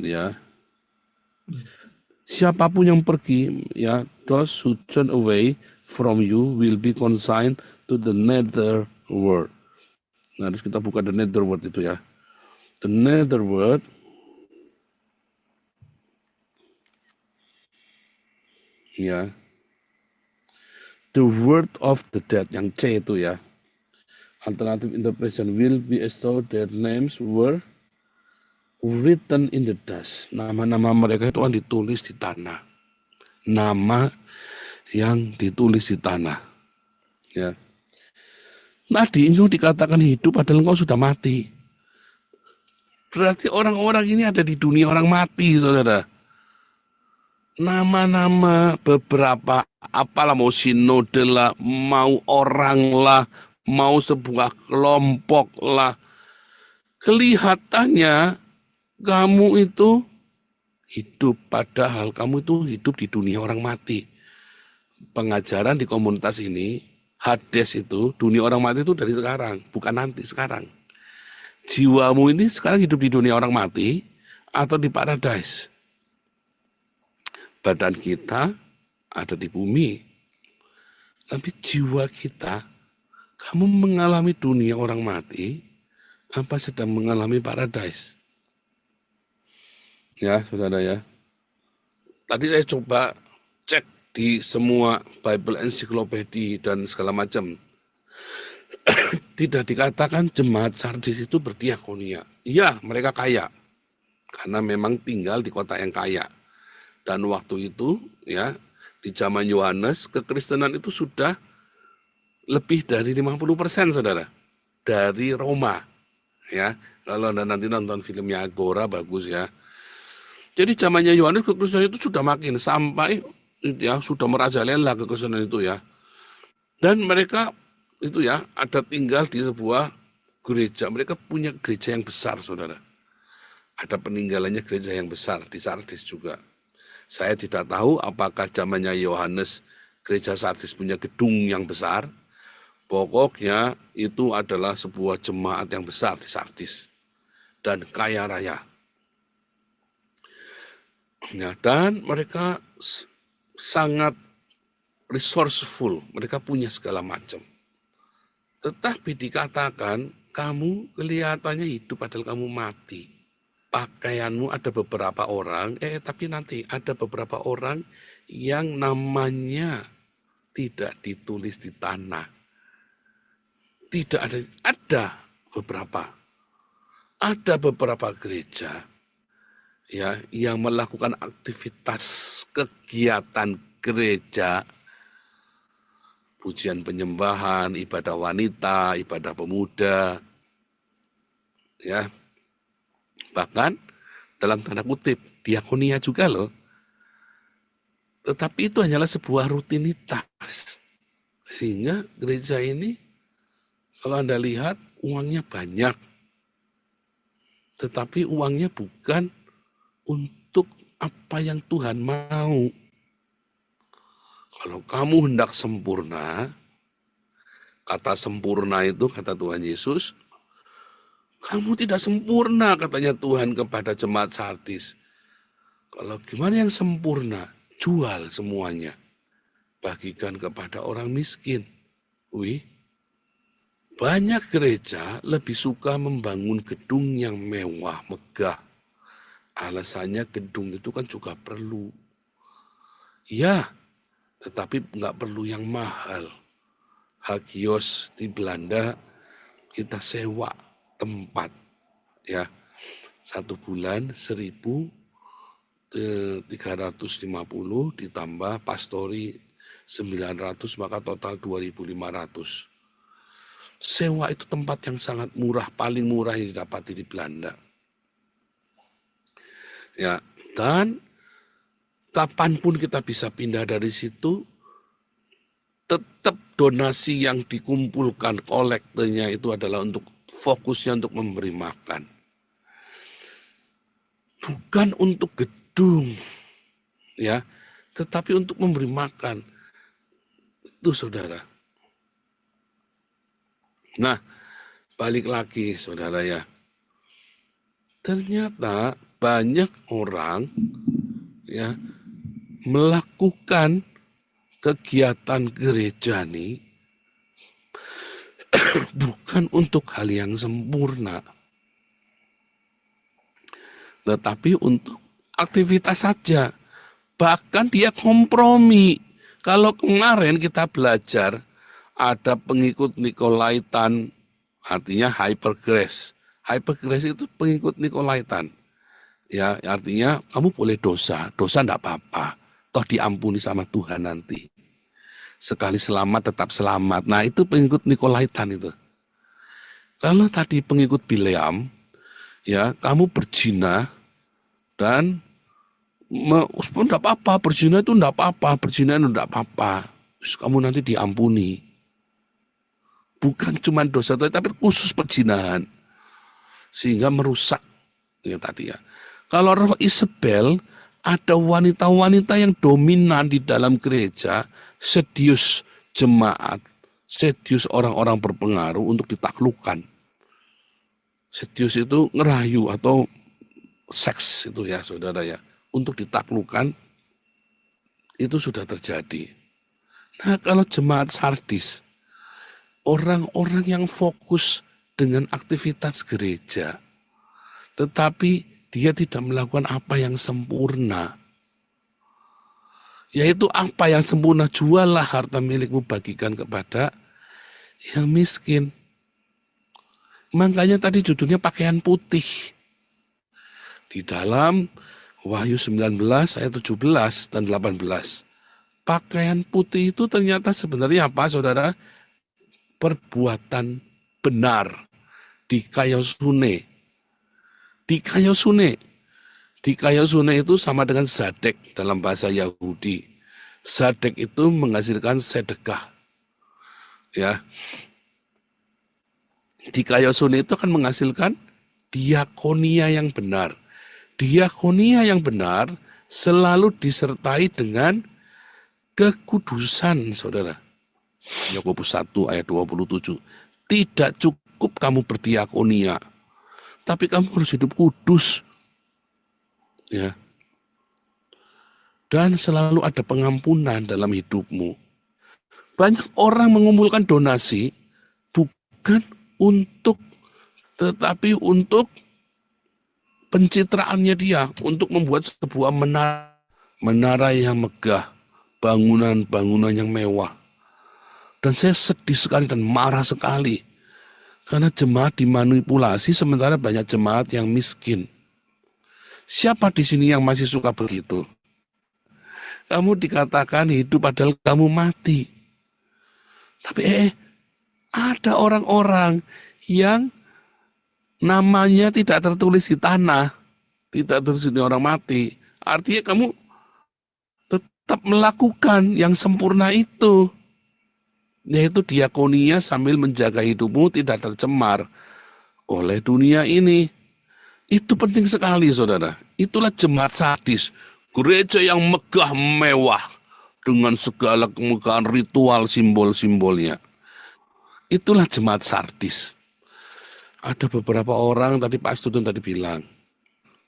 ya. Siapapun yang pergi ya those who turn away from you will be consigned to the nether world. Nah, harus kita buka the nether world itu ya. The nether world ya. The world of the dead yang C itu ya. Alternative interpretation will be as though their names were written in the dust. Nama-nama mereka itu kan ditulis di tanah. Nama yang ditulis di tanah. Ya. Tadi itu dikatakan hidup padahal engkau sudah mati. Berarti orang-orang ini ada di dunia orang mati, saudara. Nama-nama beberapa, apalah mau sinode lah, mau orang lah, mau sebuah kelompok lah. Kelihatannya kamu itu hidup, padahal kamu itu hidup di dunia orang mati. Pengajaran di komunitas ini, Hades itu, dunia orang mati itu dari sekarang, bukan nanti, sekarang. Jiwamu ini sekarang hidup di dunia orang mati atau di paradise. Badan kita ada di bumi, tapi jiwa kita, kamu mengalami dunia orang mati, apa sedang mengalami paradise? Ya, saudara ya. Tadi saya coba cek di semua Bible encyclopedia dan segala macam. Tidak dikatakan jemaat Sardis itu berdiakonia. Iya, mereka kaya. Karena memang tinggal di kota yang kaya. Dan waktu itu, ya, di zaman Yohanes, kekristenan itu sudah lebih dari 50%, saudara. Dari Roma. Ya, kalau Anda nanti nonton filmnya Agora, bagus ya. Jadi zamannya Yohanes, kekristenan itu sudah makin sampai ya sudah merajalela kekristenan itu ya. Dan mereka itu ya ada tinggal di sebuah gereja. Mereka punya gereja yang besar, saudara. Ada peninggalannya gereja yang besar di Sardis juga. Saya tidak tahu apakah zamannya Yohanes gereja Sardis punya gedung yang besar. Pokoknya itu adalah sebuah jemaat yang besar di Sardis dan kaya raya. Ya, dan mereka sangat resourceful, mereka punya segala macam. Tetapi dikatakan kamu kelihatannya hidup padahal kamu mati. Pakaianmu ada beberapa orang, tapi nanti ada beberapa orang yang namanya tidak ditulis di tanah. Tidak ada beberapa. Ada beberapa gereja ya yang melakukan aktivitas kegiatan gereja, pujian penyembahan, ibadah wanita, ibadah pemuda, ya. Bahkan dalam tanda kutip diakonia juga loh. Tetapi itu hanyalah sebuah rutinitas. Sehingga gereja ini kalau Anda lihat uangnya banyak. Tetapi uangnya bukan untuk apa yang Tuhan mau. Kalau kamu hendak sempurna, kata sempurna itu kata Tuhan Yesus, kamu tidak sempurna katanya Tuhan kepada jemaat Sardis. Kalau gimana yang sempurna? Jual semuanya. Bagikan kepada orang miskin. Wih, banyak gereja lebih suka membangun gedung yang mewah, megah. Alasannya gedung itu kan juga perlu. Ya, tetapi nggak perlu yang mahal. Hagios di Belanda kita sewa tempat ya 1 bulan 1.350 ditambah pastori 900 maka total 2.500. Sewa itu tempat yang sangat murah, paling murah yang didapati di Belanda. Ya, dan kapanpun kita bisa pindah dari situ, tetap donasi yang dikumpulkan kolektenya itu adalah untuk fokusnya untuk memberi makan. Bukan untuk gedung, ya, tetapi untuk memberi makan. Itu saudara. Nah, balik lagi saudara ya. Ternyata banyak orang ya melakukan kegiatan gereja nih bukan untuk hal yang sempurna, tetapi untuk aktivitas saja. Bahkan dia kompromi. Kalau kemarin kita belajar ada pengikut Nikolaitan, artinya hypergrace. Hypergrace itu pengikut Nikolaitan. Ya, artinya kamu boleh dosa enggak apa-apa. Toh diampuni sama Tuhan nanti. Sekali selamat tetap selamat. Nah, itu pengikut Nikolaitan itu. Kalau tadi pengikut Bileam, ya, kamu berzina dan enggak apa-apa, berzina itu enggak apa-apa, berzina itu enggak apa-apa. Terus kamu nanti diampuni. Bukan cuma dosa, tapi khusus perzinahan. Sehingga merusak, ya tadi ya. Kalau roh Isabel, ada wanita-wanita yang dominan di dalam gereja, sedius jemaat, sedius orang-orang berpengaruh untuk ditaklukkan. Sedius itu ngerayu atau seks itu ya, saudara ya. Untuk ditaklukkan, itu sudah terjadi. Nah, kalau jemaat Sardis, orang-orang yang fokus dengan aktivitas gereja, tetapi dia tidak melakukan apa yang sempurna. Yaitu apa yang sempurna, jualah harta milikmu, bagikan kepada yang miskin. Makanya tadi judulnya pakaian putih. Di dalam Wahyu 19 ayat 17 dan 18. Pakaian putih itu ternyata sebenarnya apa, saudara? Perbuatan benar. Dikaiosune. Dikaiosune. Dikaiosune itu sama dengan zadek dalam bahasa Yahudi. Zadek itu menghasilkan sedekah. Ya. Dikaiosune itu akan menghasilkan diakonia yang benar. Diakonia yang benar selalu disertai dengan kekudusan, saudara. Yakobus 1 ayat 27. Tidak cukup kamu berdiakonia, tapi kamu harus hidup kudus. Ya. Dan selalu ada pengampunan dalam hidupmu. Banyak orang mengumpulkan donasi bukan untuk, tetapi untuk pencitraannya dia, untuk membuat sebuah menara yang megah, bangunan-bangunan yang mewah. Dan saya sedih sekali dan marah sekali karena jemaat dimanipulasi sementara banyak jemaat yang miskin. Siapa di sini yang masih suka begitu? Kamu dikatakan hidup padahal kamu mati. Tapi ada orang-orang yang namanya tidak tertulis di tanah, tidak tertulis di orang mati. Artinya kamu tetap melakukan yang sempurna itu, yaitu diakonia sambil menjaga hidupmu tidak tercemar oleh dunia ini. Itu penting sekali, saudara. Itulah jemaat Sardis, gereja yang megah mewah dengan segala kemegahan ritual simbol-simbolnya. Itulah jemaat Sardis. Ada beberapa orang, tadi Pak Studun tadi bilang,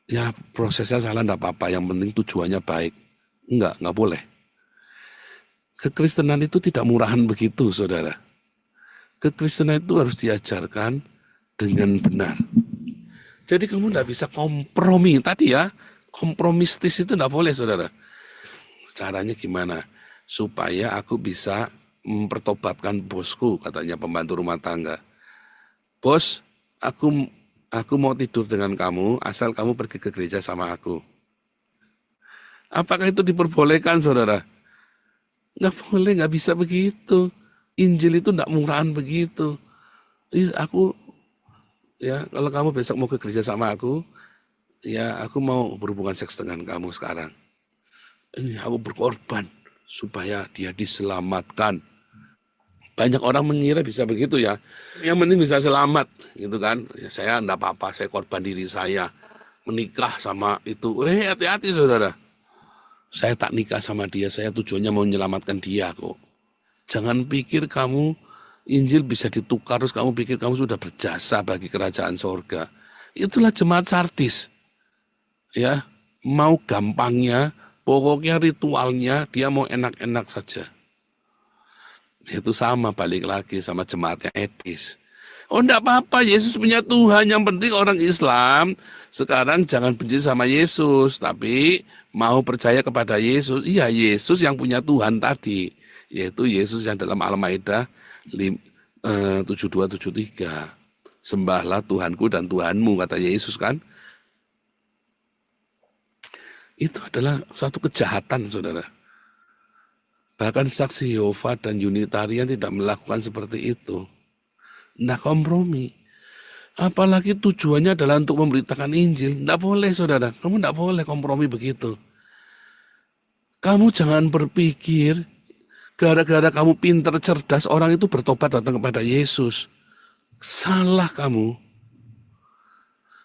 ya prosesnya salah enggak apa-apa, yang penting tujuannya baik. Enggak boleh. Kekristenan itu tidak murahan begitu, saudara. Kekristenan itu harus diajarkan dengan benar. Jadi kamu enggak bisa kompromi. Tadi ya, kompromistis itu enggak boleh, saudara. Caranya gimana? Supaya aku bisa mempertobatkan bosku, katanya pembantu rumah tangga. Bos, aku mau tidur dengan kamu, asal kamu pergi ke gereja sama aku. Apakah itu diperbolehkan, saudara? Nggak boleh, nggak bisa begitu. Injil itu nggak murahan begitu. Kalau kamu besok mau ke gereja sama aku, ya aku mau berhubungan seks dengan kamu sekarang. Ini aku berkorban supaya dia diselamatkan. Banyak orang mengira bisa begitu ya. Yang penting bisa selamat, gitu kan. Ya, saya enggak apa-apa, saya korban diri saya. Menikah sama itu. Hati-hati, saudara. Saya tak nikah sama dia, saya tujuannya mau menyelamatkan dia kok. Jangan pikir kamu, Injil bisa ditukar, terus kamu pikir kamu sudah berjasa bagi kerajaan sorga. Itulah jemaat Sardis. Ya, mau gampangnya, pokoknya ritualnya, dia mau enak-enak saja. Itu sama, balik lagi sama jemaatnya etis. Oh, enggak apa-apa, Yesus punya Tuhan. Yang penting orang Islam sekarang jangan benci sama Yesus, tapi mau percaya kepada Yesus. Iya, Yesus yang punya Tuhan tadi, yaitu Yesus yang dalam Al-Maidah 7273. Sembahlah Tuhanku dan Tuhanmu, kata Yesus kan. Itu adalah satu kejahatan, saudara. Bahkan saksi Yehova dan Unitarian tidak melakukan seperti itu. Nah, kompromi. Apalagi tujuannya adalah untuk memberitakan Injil. Tidak boleh, saudara. Kamu tidak boleh kompromi begitu. Kamu jangan berpikir gara-gara kamu pintar, cerdas, orang itu bertobat datang kepada Yesus. Salah kamu.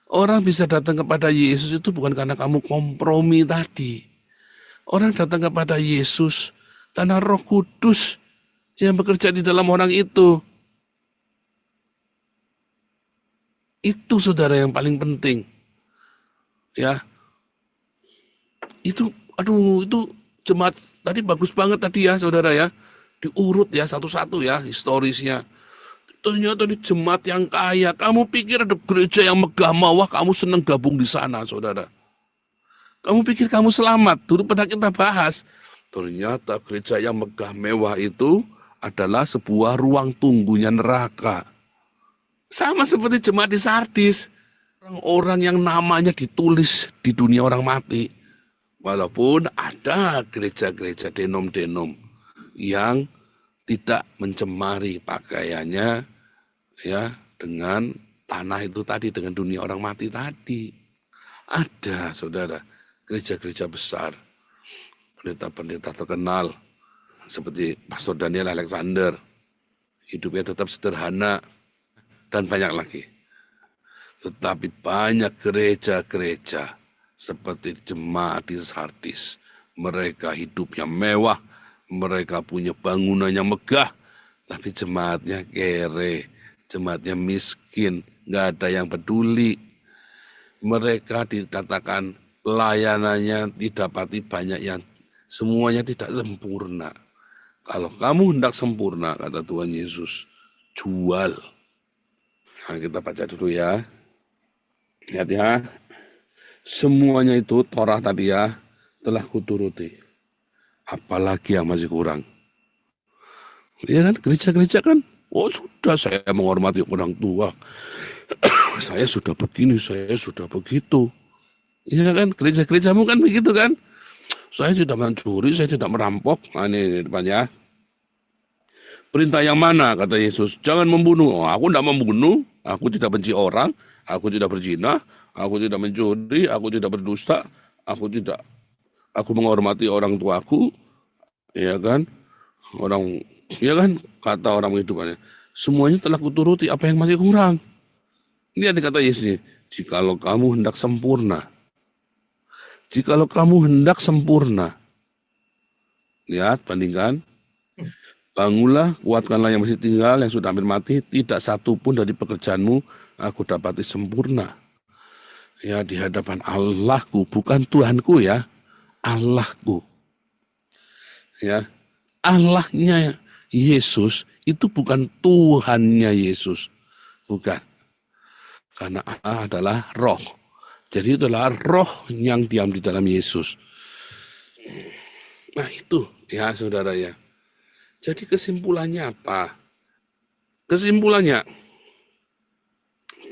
Orang bisa datang kepada Yesus itu bukan karena kamu kompromi tadi. Orang datang kepada Yesus karena Roh Kudus yang bekerja di dalam orang itu. Itu saudara yang paling penting. Ya. Itu jemaat tadi bagus banget tadi ya saudara ya. Diurut ya satu-satu ya historisnya. Ternyata di jemaat yang kaya. Kamu pikir ada gereja yang megah mewah, kamu senang gabung di sana saudara. Kamu pikir kamu selamat. Dulu pernah kita bahas. Ternyata gereja yang megah mewah itu adalah sebuah ruang tunggunya neraka. Sama seperti jemaat di Sardis. Orang-orang yang namanya ditulis di dunia orang mati. Walaupun ada gereja-gereja denom-denom yang tidak mencemari pakaiannya ya dengan tanah itu tadi, dengan dunia orang mati tadi. Ada, saudara, gereja-gereja besar, pendeta-pendeta terkenal seperti Pastor Daniel Alexander, hidupnya tetap sederhana, dan banyak lagi. Tetapi banyak gereja-gereja seperti jemaat di Sardis. Mereka hidupnya mewah, mereka punya bangunan yang megah, tapi jemaatnya kere, jemaatnya miskin, nggak ada yang peduli. Mereka dikatakan pelayanannya didapati banyak yang semuanya tidak sempurna. Kalau kamu hendak sempurna, kata Tuhan Yesus, jual. Nah, kita baca dulu ya. Lihat ya. Semuanya itu Torah tadi ya telah kuturuti. Apalagi yang masih kurang. Iya kan, gereja-gereja kan, oh sudah saya menghormati orang tua. Saya sudah begini, saya sudah begitu. Iya kan, gereja-gerejamu kan begitu kan. Saya tidak mencuri, saya tidak merampok. Nah, ini depannya. Perintah yang mana, kata Yesus? Jangan membunuh. Oh, aku tidak membunuh, aku tidak benci orang, aku tidak berzina, aku tidak mencuri, aku tidak berdusta, aku menghormati orang tuaku, ya kan? Ya kan? Kata orang kehidupannya. Semuanya telah kuturuti, apa yang masih kurang? Ini ada kata Yesus, jikalau kamu hendak sempurna. Jikalau kamu hendak sempurna. Lihat, bandingkan. Bangunlah, kuatkanlah yang masih tinggal, yang sudah hampir mati, tidak satu pun dari pekerjaanmu aku dapati sempurna. Ya, di hadapan Allahku, bukan Tuhanku ya, Allahku. Ya, Allahnya Yesus itu bukan Tuhannya Yesus, bukan. Karena Allah adalah roh. Jadi itulah roh yang diam di dalam Yesus. Nah itu ya saudara ya. Jadi kesimpulannya apa? Kesimpulannya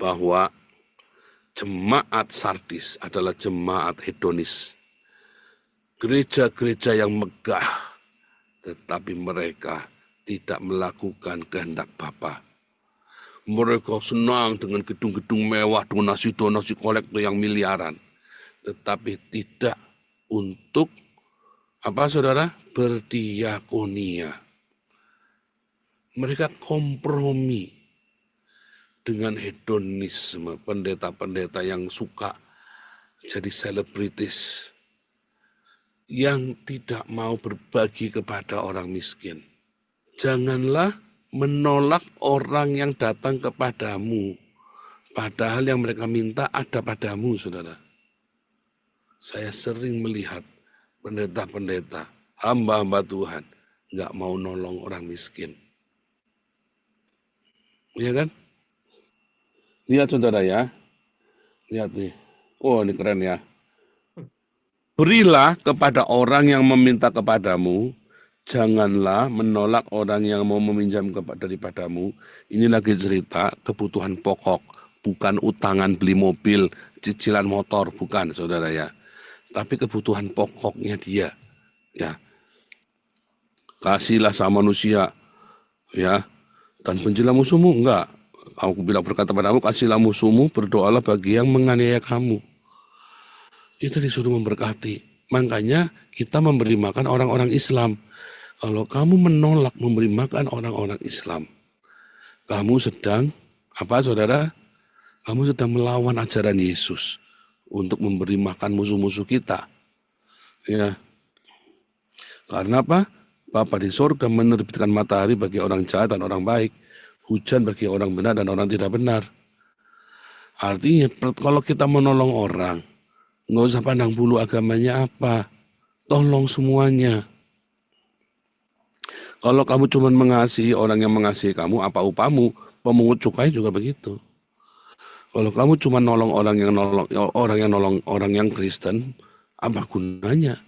bahwa jemaat Sardis adalah jemaat hedonis. Gereja-gereja yang megah, tetapi mereka tidak melakukan kehendak Bapa. Mereka senang dengan gedung-gedung mewah, donasi-donasi kolektor yang miliaran. Tetapi tidak untuk, apa saudara? Berdiakonia. Mereka kompromi dengan hedonisme, pendeta-pendeta yang suka jadi selebritis, yang tidak mau berbagi kepada orang miskin. Janganlah menolak orang yang datang kepadamu, padahal yang mereka minta ada padamu, saudara. Saya sering melihat pendeta-pendeta, hamba-hamba Tuhan, nggak mau nolong orang miskin. Iya kan? Lihat saudara ya, lihat nih. Oh ini keren ya. Berilah kepada orang yang meminta kepadamu, janganlah menolak orang yang mau meminjam daripadamu. Ini lagi cerita kebutuhan pokok, bukan utangan beli mobil, cicilan motor, bukan saudara ya. Tapi kebutuhan pokoknya dia, ya. Kasihlah sama manusia, ya. Dan bencilah musuhmu, enggak. Aku bilang berkata padamu, kasihlah musuhmu, berdoalah bagi yang menganiaya kamu. Itu disuruh memberkati. Makanya kita memberi makan orang-orang Islam. Kalau kamu menolak memberi makan orang-orang Islam, kamu sedang, apa saudara? Kamu sedang melawan ajaran Yesus untuk memberi makan musuh-musuh kita. Ya. Karena apa? Bapa di surga menerbitkan matahari bagi orang jahat dan orang baik, hujan bagi orang benar dan orang tidak benar. Artinya kalau kita menolong orang, nggak usah pandang bulu agamanya apa, tolong semuanya. Kalau kamu cuma mengasihi orang yang mengasihi kamu, apa upamu? Pemungut cukai juga begitu. Kalau kamu cuma nolong orang yang nolong orang yang Kristen, apa gunanya?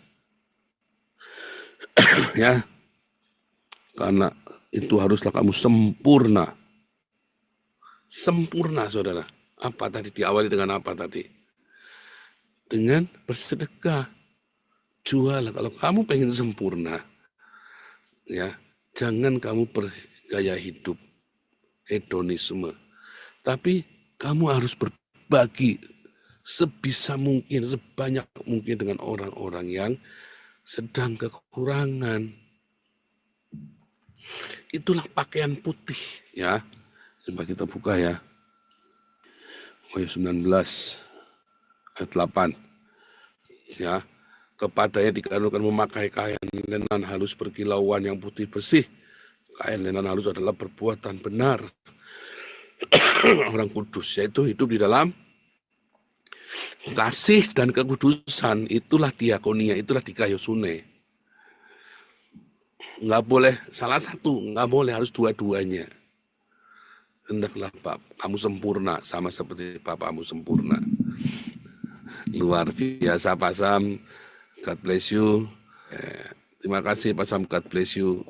Ya, karena itu haruslah kamu sempurna. Sempurna, saudara. Apa tadi diawali dengan apa tadi? Dengan bersedekah. Jual. Kalau kamu pengen sempurna, ya, jangan kamu bergaya hidup hedonisme. Tapi kamu harus berbagi sebisa mungkin, sebanyak mungkin dengan orang-orang yang sedang kekurangan. Itulah pakaian putih, ya. Coba kita buka ya. Wahyu 19 ayat 8. Ya. Kepadanya dikarenakan memakai kain lenan halus berkilauan yang putih bersih. Kain lenan halus adalah perbuatan benar. Orang kudus, yaitu hidup di dalam kasih dan kekudusan. Itulah diakonia, itulah dikayosune. Nggak boleh salah satu, nggak boleh, harus dua-duanya. Hendaklah kamu sempurna, sama seperti Bapamu sempurna. Luar biasa Pak Sam, God bless you. Terima kasih Pak Sam, God bless you.